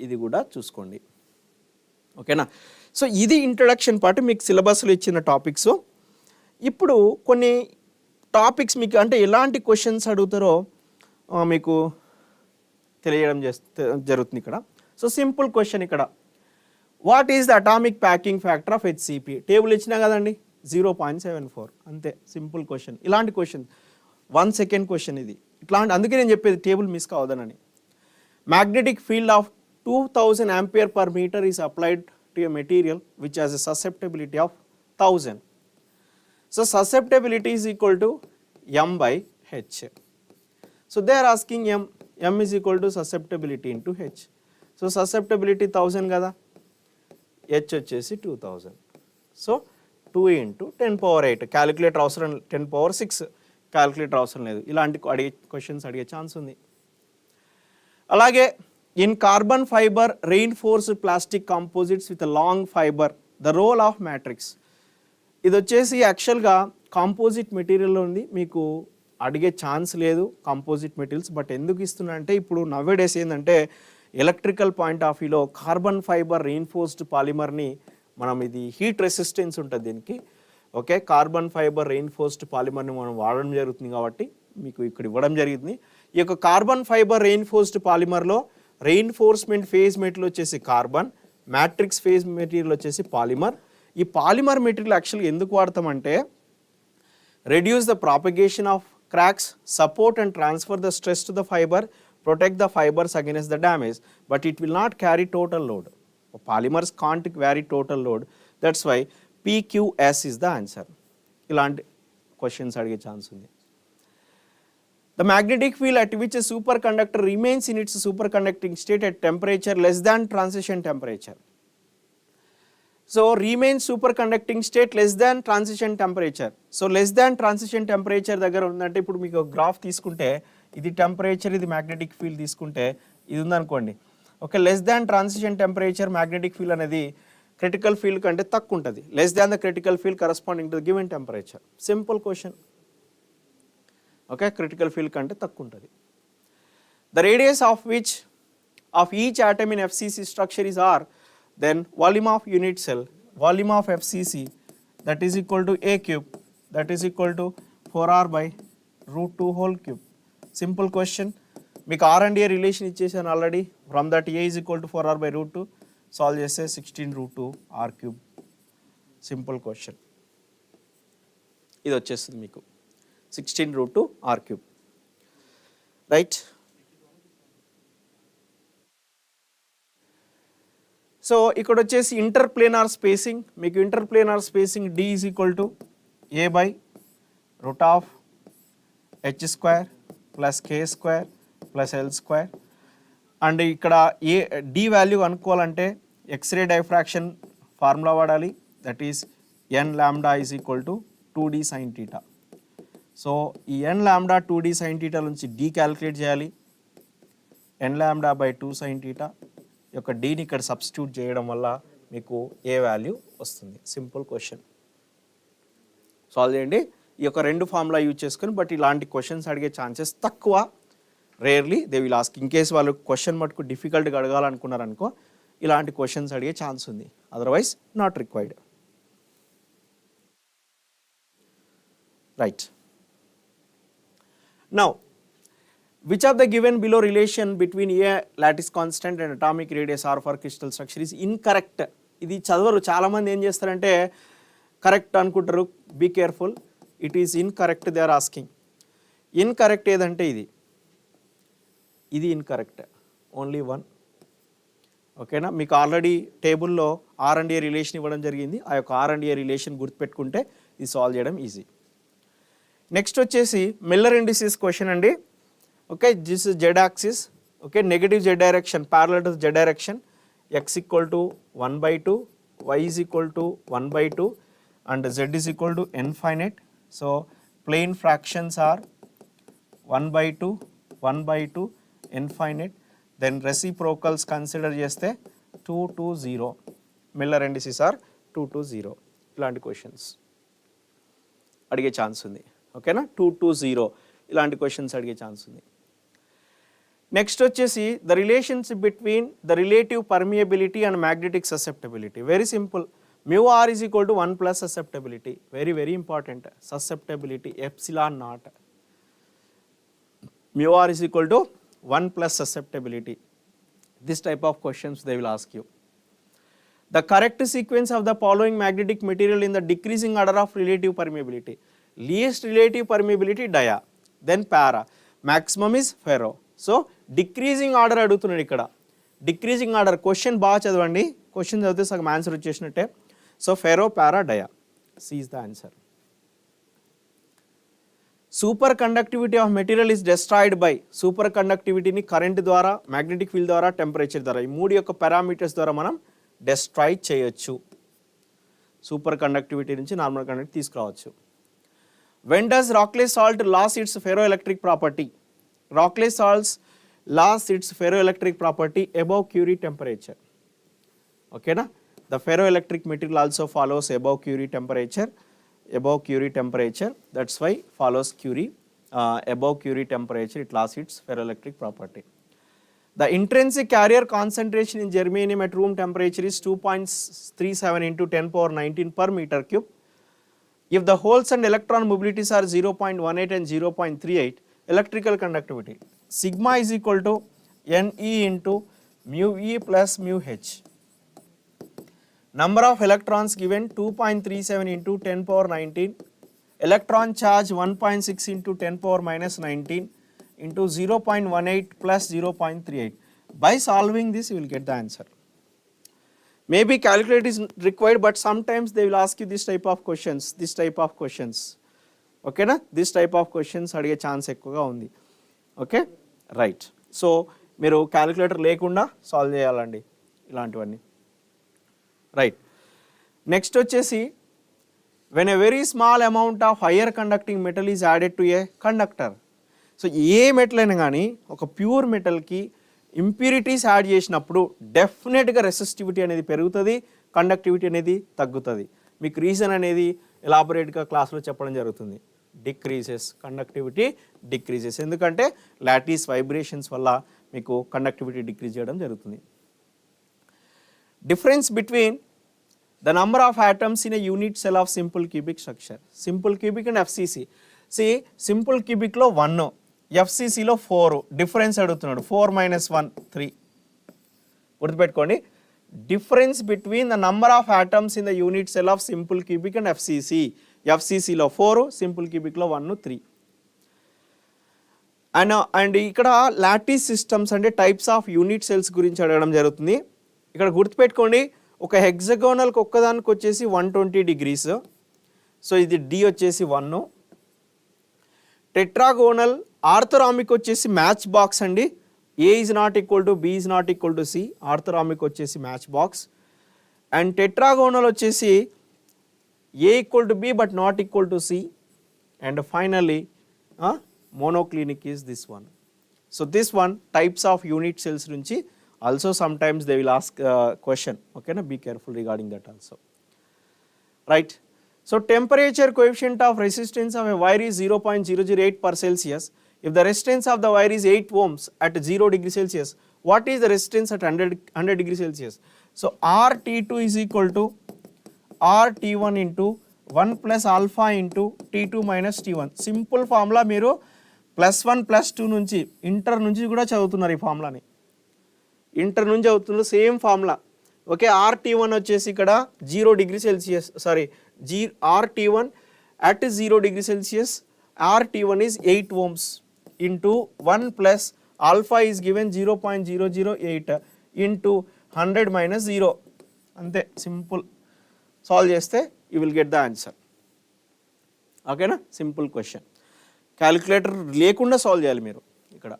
ఇది కూడా చూసుకోండి. ఓకేనా, సో ఇది ఇంట్రడక్షన్ పార్ట్, మీకు సిలబస్లో ఇచ్చిన టాపిక్స్. ఇప్పుడు కొన్ని టాపిక్స్ మీకు అంటే ఎలాంటి క్వశ్చన్స్ అడుగుతారో మీకు తెలియడం జరుగుతుంది ఇక్కడ. సో సింపుల్ క్వశ్చన్ ఇక్కడ, what is the atomic packing factor of HCP, table ఇచ్చినా కదండి, 0.74, అంతే. Simple question. ఇలాంటి క్వశ్చన్ 1 సెకండ్ క్వశ్చన్ ఇది, ఇట్లాంటి, అందుకే నేను చెప్పేది టేబుల్ మిస్ కావద్దనని. Magnetic field of 2000 ampere per meter is applied to a material which has a susceptibility of 1000. So susceptibility is equal to m by h. So they are asking m is equal to susceptibility into h. So susceptibility 1000 kada, h వచ్చేసి 2000. So 2 into 10 power 8, calculator అవసరం, 10 power 6 calculator అవసరం లేదు. ఇలాంటి అడిగే questions అడిగే chance ఉంది. అలాగే in carbon fibre reinforced plastic composites with long fibre the role of matrix, ఇది వచ్చేసి యాక్చువల్గా కాంపోజిట్ మెటీరియల్లో ఉంది, మీకు అడిగే ఛాన్స్ లేదు కాంపోజిట్ మెటీరియల్స్. బట్ ఎందుకు ఇస్తున్నా అంటే ఇప్పుడు నవ్వేడేస్ ఏంటంటే ఎలక్ట్రికల్ పాయింట్ ఆఫ్ వ్యూలో కార్బన్ ఫైబర్ రెయిన్ఫోర్స్డ్ పాలిమర్ని మనం, ఇది హీట్ రెసిస్టెన్స్ ఉంటుంది దీనికి, ఓకే, కార్బన్ ఫైబర్ రెయిన్ఫోర్స్డ్ పాలిమర్ని మనం వాడడం జరుగుతుంది కాబట్టి మీకు ఇక్కడ ఇవ్వడం జరిగింది. ఈ యొక్క కార్బన్ ఫైబర్ రెయిన్ఫోర్స్డ్ పాలిమర్లో రెయిన్ఫోర్స్మెంట్ ఫేజ్ మెటీరియల్ వచ్చేసి కార్బన్, మ్యాట్రిక్స్ ఫేజ్ మెటీరియల్ వచ్చేసి పాలిమర్. ఈ పాలిమర్ మెటీరియల్ యాక్చువల్గా ఎందుకు వాడతామంటే reduce the propagation of cracks, support and transfer the stress to the fiber, protect the fibers against the damage, but it will not carry total load. Polymers can't carry total load. That's why PQS is the answer. ఇలాంటి questions అడిగే chance ఉంది. The magnetic field at which a superconductor remains in its superconducting state at temperature less than transition temperature. So remains superconducting state less than transition temperature. So less than transition temperature దగ్గర ఉందంటే ఇప్పుడు మీకు graph తీసుకుంటే ఇది temperature, ఇది magnetic field తీసుకుంటే ఇది ఉందనుకోండి, okay, less than transition temperature magnetic field అనేది క్రిటికల్ ఫీల్డ్ కంటే తక్కువ ఉంటుంది, less than the critical field corresponding to the given temperature. Simple question, okay, critical field కంటే తక్కువ ఉంటుంది. The radius of which of each atom in FCC structure is r, then volume of unit cell, volume of FCC, that is equal to a cube, that is equal to 4r by root 2 whole cube. Simple question. మీకు r and a relation ఇచ్చేసాను already. From that a is equal to 4r by root 2 solve చేస్తే 16 root 2 r cube. Simple question, ఇది వచ్చేస్తుంది మీకు 16 root 2 r cube, right. So ఇక్కడ వచ్చేసి ఇంటర్ప్లేనార్ spacing, మీకు ఇంటర్ప్లేనార్ spacing d is equal to a by root of h square plus k square plus l square. And ఇక్కడ ఏ d value అనుకోవాలంటే X ray diffraction formula వాడాలి, that is n lambda is equal to 2d sin theta. So ఈ n lambda 2d sin theta నుంచి d calculate చేయాలి. n lambda by 2 sin theta యొక్క dని ఇక్కడ substitute చేయడం వల్ల మీకు ఏ వాల్యూ వస్తుంది. Simple question. సాల్వ్ చేయండి. ఈ యొక్క రెండు ఫార్ములా యూజ్ చేసుకొని, బట్ ఇలాంటి క్వశ్చన్స్ అడిగే ఛాన్సెస్ తక్కువ. Rarely they will ask. In case వాళ్ళు క్వశ్చన్ మటుకు డిఫికల్ట్గా అడగాలనుకున్నారనుకో ఇలాంటి క్వశ్చన్స్ అడిగే ఛాన్స్ ఉంది. Otherwise not required. Right. Now which of the given below relation between a lattice constant and atomic radius r for crystal structure is incorrect? ఇది చదవరు చాలామంది. ఏం చేస్తారంటే కరెక్ట్ అనుకుంటారు. Be careful, it is incorrect they are asking. Incorrect ఏదంటే ఇది incorrect, only one. ఓకేనా? మీకు ఆల్రెడీ టేబుల్లో ఆర్ అండ్ ఏ రిలేషన్ ఇవ్వడం జరిగింది. ఆ యొక్క ఆర్ అండ్ ఏ రిలేషన్ గుర్తుపెట్టుకుంటే ఇది సాల్వ్ చేయడం ఈజీ. నెక్స్ట్ వచ్చేసి మిల్లర్ ఇండిసెస్ క్వశ్చన్ అండి. Okay, this is z axis. Okay, negative z direction parallel to z direction, x equal to 1/2, y is equal to 1/2 and z is equal to infinite. So plane fractions are 1/2, 1/2, infinite. Then reciprocals consider చేస్తే 2 to 0. Miller indices are 2 to 0. ఇలాంటి questions అడిగే chance ఉంది. ఓకేనా? 2 to 0 ఇలాంటి questions అడిగే chance ఉంది. Next వచ్చేసి the relations between the relative permeability and magnetic susceptibility. Very simple. Mu r is equal to 1 plus susceptibility. Very very important. Susceptibility epsilon naught. Mu r is equal to 1 plus susceptibility. This type of questions they will ask you. The correct sequence of the following magnetic material in the decreasing order of relative permeability. Least relative permeability dia, then para, maximum is ferro. So decreasing order అడుగుతున్నాడు ఇక్కడ. Decreasing order question బాగా చదవండి. Question చదివితే సగం answer వచ్చేసినట్టే. So ferro, para, dia. C is the answer. Superconductivity of material is destroyed by. Super కండక్టివిటీని current ద్వారా, magnetic field ద్వారా, టెంపరేచర్ ద్వారా, ఈ మూడు యొక్క పారామీటర్స్ ద్వారా మనం డిస్ట్రాయ్ చేయొచ్చు. సూపర్ కండక్టివిటీ నుంచి నార్మల్ కండక్టివిటీ తీసుకురావచ్చు. When does Rockley salt lose its ferroelectric property? Rockley salts lose its ferroelectric property above Curie temperature. Okay na? The ferroelectric material also follows above Curie temperature. Above Curie temperature, that's why follows Curie. Above Curie temperature it loses its ferroelectric property. The intrinsic carrier concentration in germanium at room temperature is 2.37 into 10 power 19 per meter cube. If the holes and electron mobilities are 0.18 and 0.38, electrical conductivity sigma is equal to Ne into mu E plus mu H. Number of electrons given 2.37 into 10 power 19. Electron charge 1.6 into 10 power minus 19 into 0.18 plus 0.38. By solving this you will get the answer. Maybe calculate is required, but sometimes they will ask you this type of questions. Okay na? This type of questions అడిగే chance ఎక్కువగా ఉంది. Okay, right. So మీరు calculator లేకుండా solve చేయాలండి ఇలాంటివన్నీ. Right. Next వచ్చేసి when a very small amount of higher conducting metal is added to a conductor. So A metal అయినా కానీ ఒక ప్యూర్ మెటల్కి ఇంప్యూరిటీస్ యాడ్ చేసినప్పుడు డెఫినెట్గా రెసిస్టివిటీ అనేది పెరుగుతుంది, కండక్టివిటీ అనేది తగ్గుతుంది. మీకు రీజన్ అనేది ఎలాబొరేట్గా క్లాస్లో చెప్పడం జరుగుతుంది. Decreases, conductivity decreases. ఎందుకంటే లాటిస్ వైబ్రేషన్స్ వల్ల మీకు కండక్టివిటీ డిక్రీజ్ చేయడం జరుగుతుంది. Difference between the number of atoms in a unit cell of simple cubic structure. Simple cubic and FCC. Simple క్యూబిక్లో 1, ఎఫ్సిసిలో 4. డిఫరెన్స్ అడుగుతున్నాడు. 4 - 1 3. గుర్తుపెట్టుకోండి. Difference between the number of atoms in the unit cell of simple cubic and FCC. ఎఫ్సిసిలో 4, simple క్యూబిక్లో 1 3. And ఇక్కడ lattice systems అంటే types of unit cells గురించి అడగడం జరుగుతుంది. ఇక్కడ గుర్తుపెట్టుకోండి, ఒక హెక్సగోనల్కి ఒక్కదానికి వచ్చేసి 120 degrees. సో ఇది డి వచ్చేసి 1. టెట్రాగోనల్ ఆర్థోరామిక్ వచ్చేసి మ్యాచ్ బాక్స్ అండి. A is not equal to B is not equal to C. Orthorhombic వచ్చేసి మ్యాచ్ బాక్స్. అండ్ టెట్రాగోనల్ వచ్చేసి A equal to B but not equal to C. and finally monoclinic is this one. So this one types of unit cells nunchi also sometimes they will ask question, okay na, be careful regarding that also, right. So temperature coefficient of resistance of a wire is 0.008 per Celsius. If the resistance of the wire is 8 ohms at 0 degree Celsius, what is the resistance at 100 degree Celsius? So RT2 is equal to RT1 into 1 plus alpha into T2 minus T1. Simple formula, మీరు +1 +2 నుంచి inter నుంచి కూడా చదువుతున్నారు ఈ ఫార్ములాని, inter నుంచి చదువుతున్నారు same formula, okay. RT1 వచ్చేసి ఇక్కడ 0 degree Celsius, sorry RT1 at 0 degree Celsius, RT1 is 8 ohms into 1 plus alpha is given 0.008 into 100 minus 0, అంతే సింపుల్. సాల్వ్ చేస్తే you will get the answer, ఓకేనా. సింపుల్ క్వశ్చన్, క్యాలిక్యులేటర్ లేకుండా solve చేయాలి మీరు ఇక్కడ.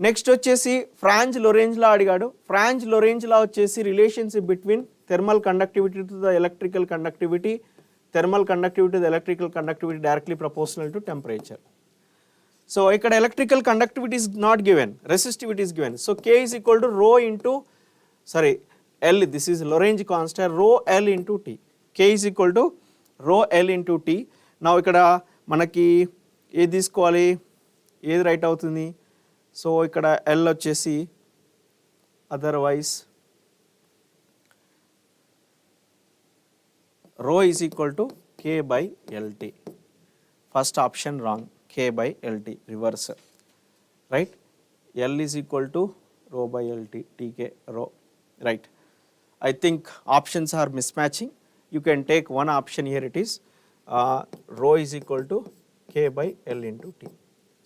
Next వచ్చేసి ఫ్రాంజ్ లోరెంజ్ లా అడిగాడు. Franz Lorenz law వచ్చేసి relationship between thermal conductivity to the electrical conductivity, thermal conductivity to the electrical conductivity directly proportional to temperature. So ఇక్కడ electrical conductivity is not given, resistivity is given. So K is equal to rho into, sorry, L, this is Lorentz constant, rho L into T. K is equal to rho L into T. Now ఇక్కడ మనకి ఏది తీసుకోవాలి, ఏది right అవుతుంది? So ఇక్కడ L వచ్చేసి otherwise rho is equal to K by LT. First option wrong, K by LT, reverse, right. L is equal to rho by LT, TK rho, right. I think options are mismatching. You can take one option here, it is rho is equal to K by L into T.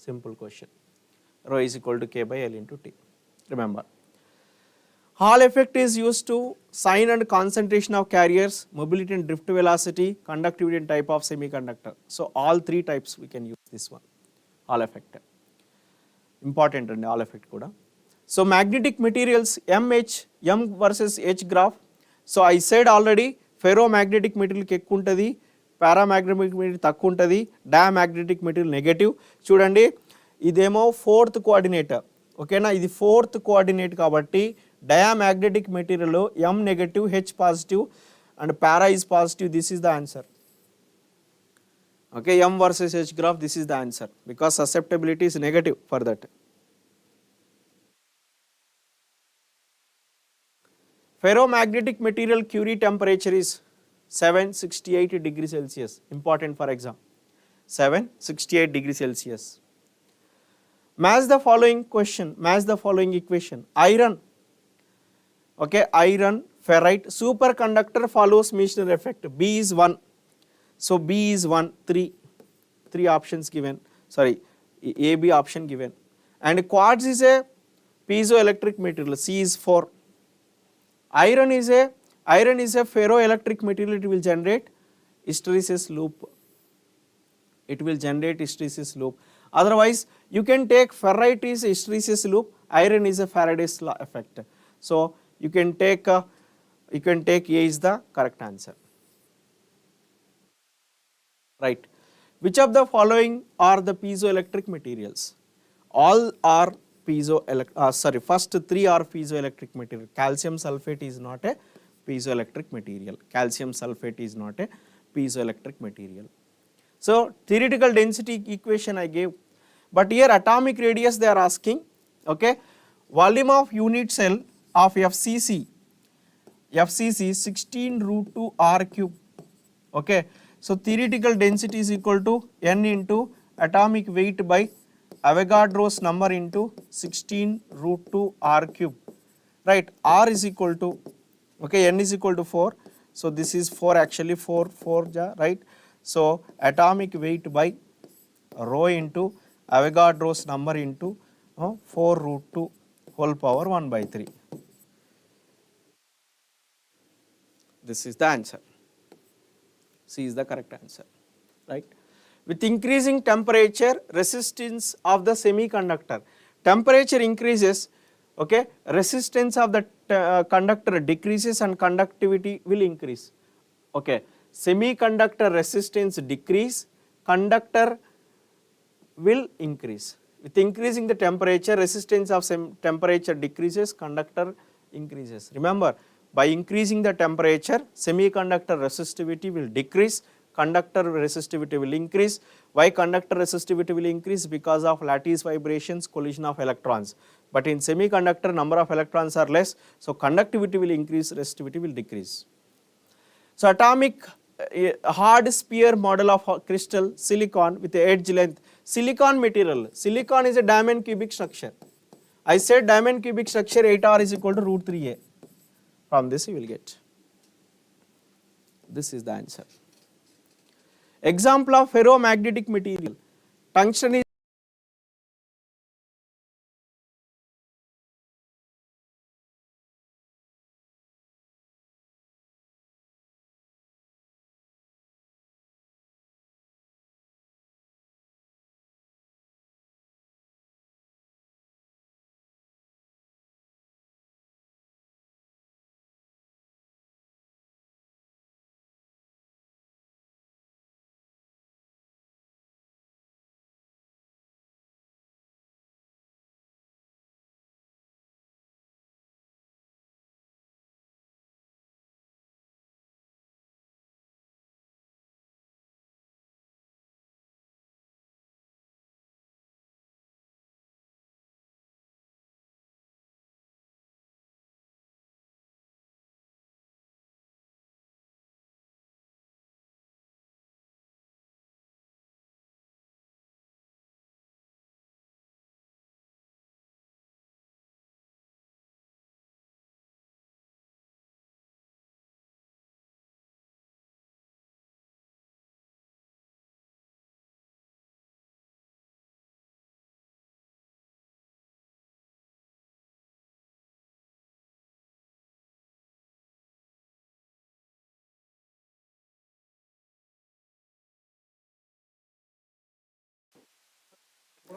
Simple question. Rho is equal to K by L into T. Remember. Hall effect is used to sign and concentration of carriers, mobility and drift velocity, conductivity and type of semiconductor. So all three types we can use this one. Hall effect. Important and Hall effect kuda. So magnetic materials, M versus H graph. So I said already, ferromagnetic material ki ekku untadi, paramagnetic material takku untadi, diamagnetic material negative. Chudandi idemo fourth coordinate, okay na, idi fourth coordinate kabatti diamagnetic material lo M negative, H positive and para is positive. This is the answer, okay. M versus H graph, this is the answer because susceptibility is negative for that. Ferromagnetic material Curie temperature is 768 degrees Celsius. Important for exam. 768 degrees Celsius. Match the following question, match the following equation. Iron, okay, iron, ferrite, superconductor follows Meissner effect. B is 1. So B is 1, 3 options given. Sorry, A, B option given. And quartz is a piezoelectric material. C is 4. Iron is a ferroelectric material. It will generate hysteresis loop. It will generate hysteresis loop. Otherwise, you can take ferrite is hysteresis loop. Iron is a Faraday's law effect. So you can take A is the correct answer. Right. Which of the following are the piezoelectric materials? All are first 3 are piezoelectric material. Calcium sulfate is not a piezoelectric material. Calcium sulfate is not a piezoelectric material. So theoretical density equation I gave, but here atomic radius they are asking, okay. Volume of unit cell of FCC 16 root 2 R cube, okay. So theoretical density is equal to N into atomic weight by Avogadro's number into 16 root 2 R cube, right. R is equal to, okay, N is equal to 4. So this is 4 actually, 4 ja, right. So atomic weight by rho into Avogadro's number into 4 root 2 whole power 1 by 3. This is the answer. C is the correct answer, right. With increasing temperature, resistance of the semiconductor, temperature increases, okay, resistance of the conductor decreases and conductivity will increase, okay. Semiconductor resistance decrease, conductor will increase. With increasing the temperature, resistance of temperature decreases, conductor increases. Remember, by increasing the temperature, semiconductor resistivity will decrease, conductor resistivity will increase. Why conductor resistivity will increase? Because of lattice vibrations, collision of electrons. But in semiconductor, number of electrons are less, so conductivity will increase, resistivity will decrease. So atomic hard sphere model of crystal silicon with edge length. Silicon material. Silicon is a diamond cubic structure. I said diamond cubic structure 8R is equal to root 3A. From this you will get. This is the answer. Example of ferromagnetic material. Tungsten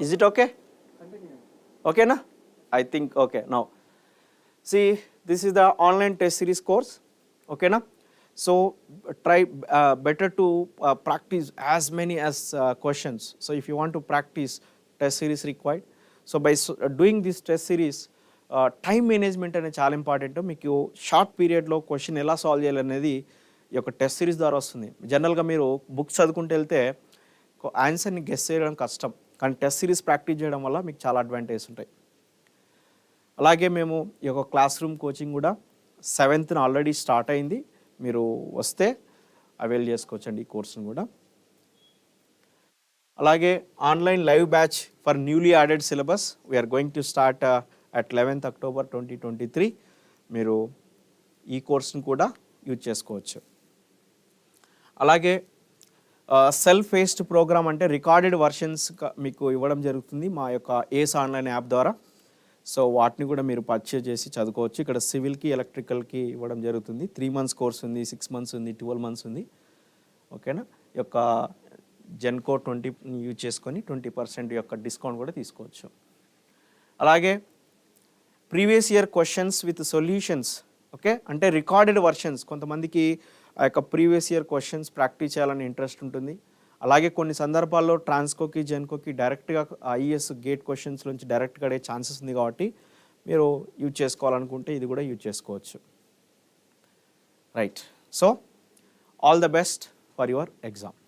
is it okay? Okay na? I think okay. Now see, this is the online test series course. Okay na? So try better to practice as many as questions. So if you want to practice, test series required. So by doing this test series, time management అనేది చాలా important. మీకు short పీరియడ్లో question ఎలా solve చేయాలనేది ఈ యొక్క test series ద్వారా వస్తుంది. జనరల్గా మీరు బుక్స్ చదువుకుంటూ వెళ్తే ఆన్సర్ని గెస్ చేయడం కష్టం, కానీ టెస్ట్ సిరీస్ ప్రాక్టీస్ చేయడం వల్ల మీకు చాలా అడ్వాంటేజ్ ఉంటాయి. అలాగే మేము ఈ యొక్క క్లాస్ రూమ్ కోచింగ్ కూడా 7th ఆల్రెడీ స్టార్ట్ అయింది. మీరు వస్తే అవైల్ చేసుకోవచ్చండి ఈ కోర్సును కూడా. అలాగే online live batch for newly added syllabus we are going to start at 11th October 2023. మీరు ఈ కోర్సును కూడా యూజ్ చేసుకోవచ్చు. అలాగే సెల్ఫ్ ఫేస్డ్ ప్రోగ్రామ్ అంటే రికార్డెడ్ వర్షన్స్ మీకు ఇవ్వడం జరుగుతుంది మా యొక్క ఏస్ ఆన్లైన్ యాప్ ద్వారా. సో వాటిని కూడా మీరు పర్చేజ్ చేసి చదువుకోవచ్చు. ఇక్కడ సివిల్కి ఎలక్ట్రికల్కి ఇవ్వడం జరుగుతుంది. 3 months కోర్స్ ఉంది, 6 months ఉంది, 12 months ఉంది. ఓకేనా? ఈ యొక్క జెన్కో 20 యూజ్ చేసుకొని 20% యొక్క డిస్కౌంట్ కూడా తీసుకోవచ్చు. అలాగే previous year questions with solutions. Okay, అంటే రికార్డెడ్ వర్షన్స్. కొంతమందికి ఆ యొక్క ప్రీవియస్ ఇయర్ క్వశ్చన్స్ ప్రాక్టీస్ చేయాలని ఇంట్రెస్ట్ ఉంటుంది. అలాగే కొన్ని సందర్భాల్లో ట్రాన్స్కోకి జెన్కోకి డైరెక్ట్గా ఐఈఎస్ గేట్ క్వశ్చన్స్ నుంచి డైరెక్ట్గా అడే ఛాన్సెస్ ఉంది కాబట్టి మీరు యూజ్ చేసుకోవాలనుకుంటే ఇది కూడా యూజ్ చేసుకోవచ్చు. Right, so all the best for your exam.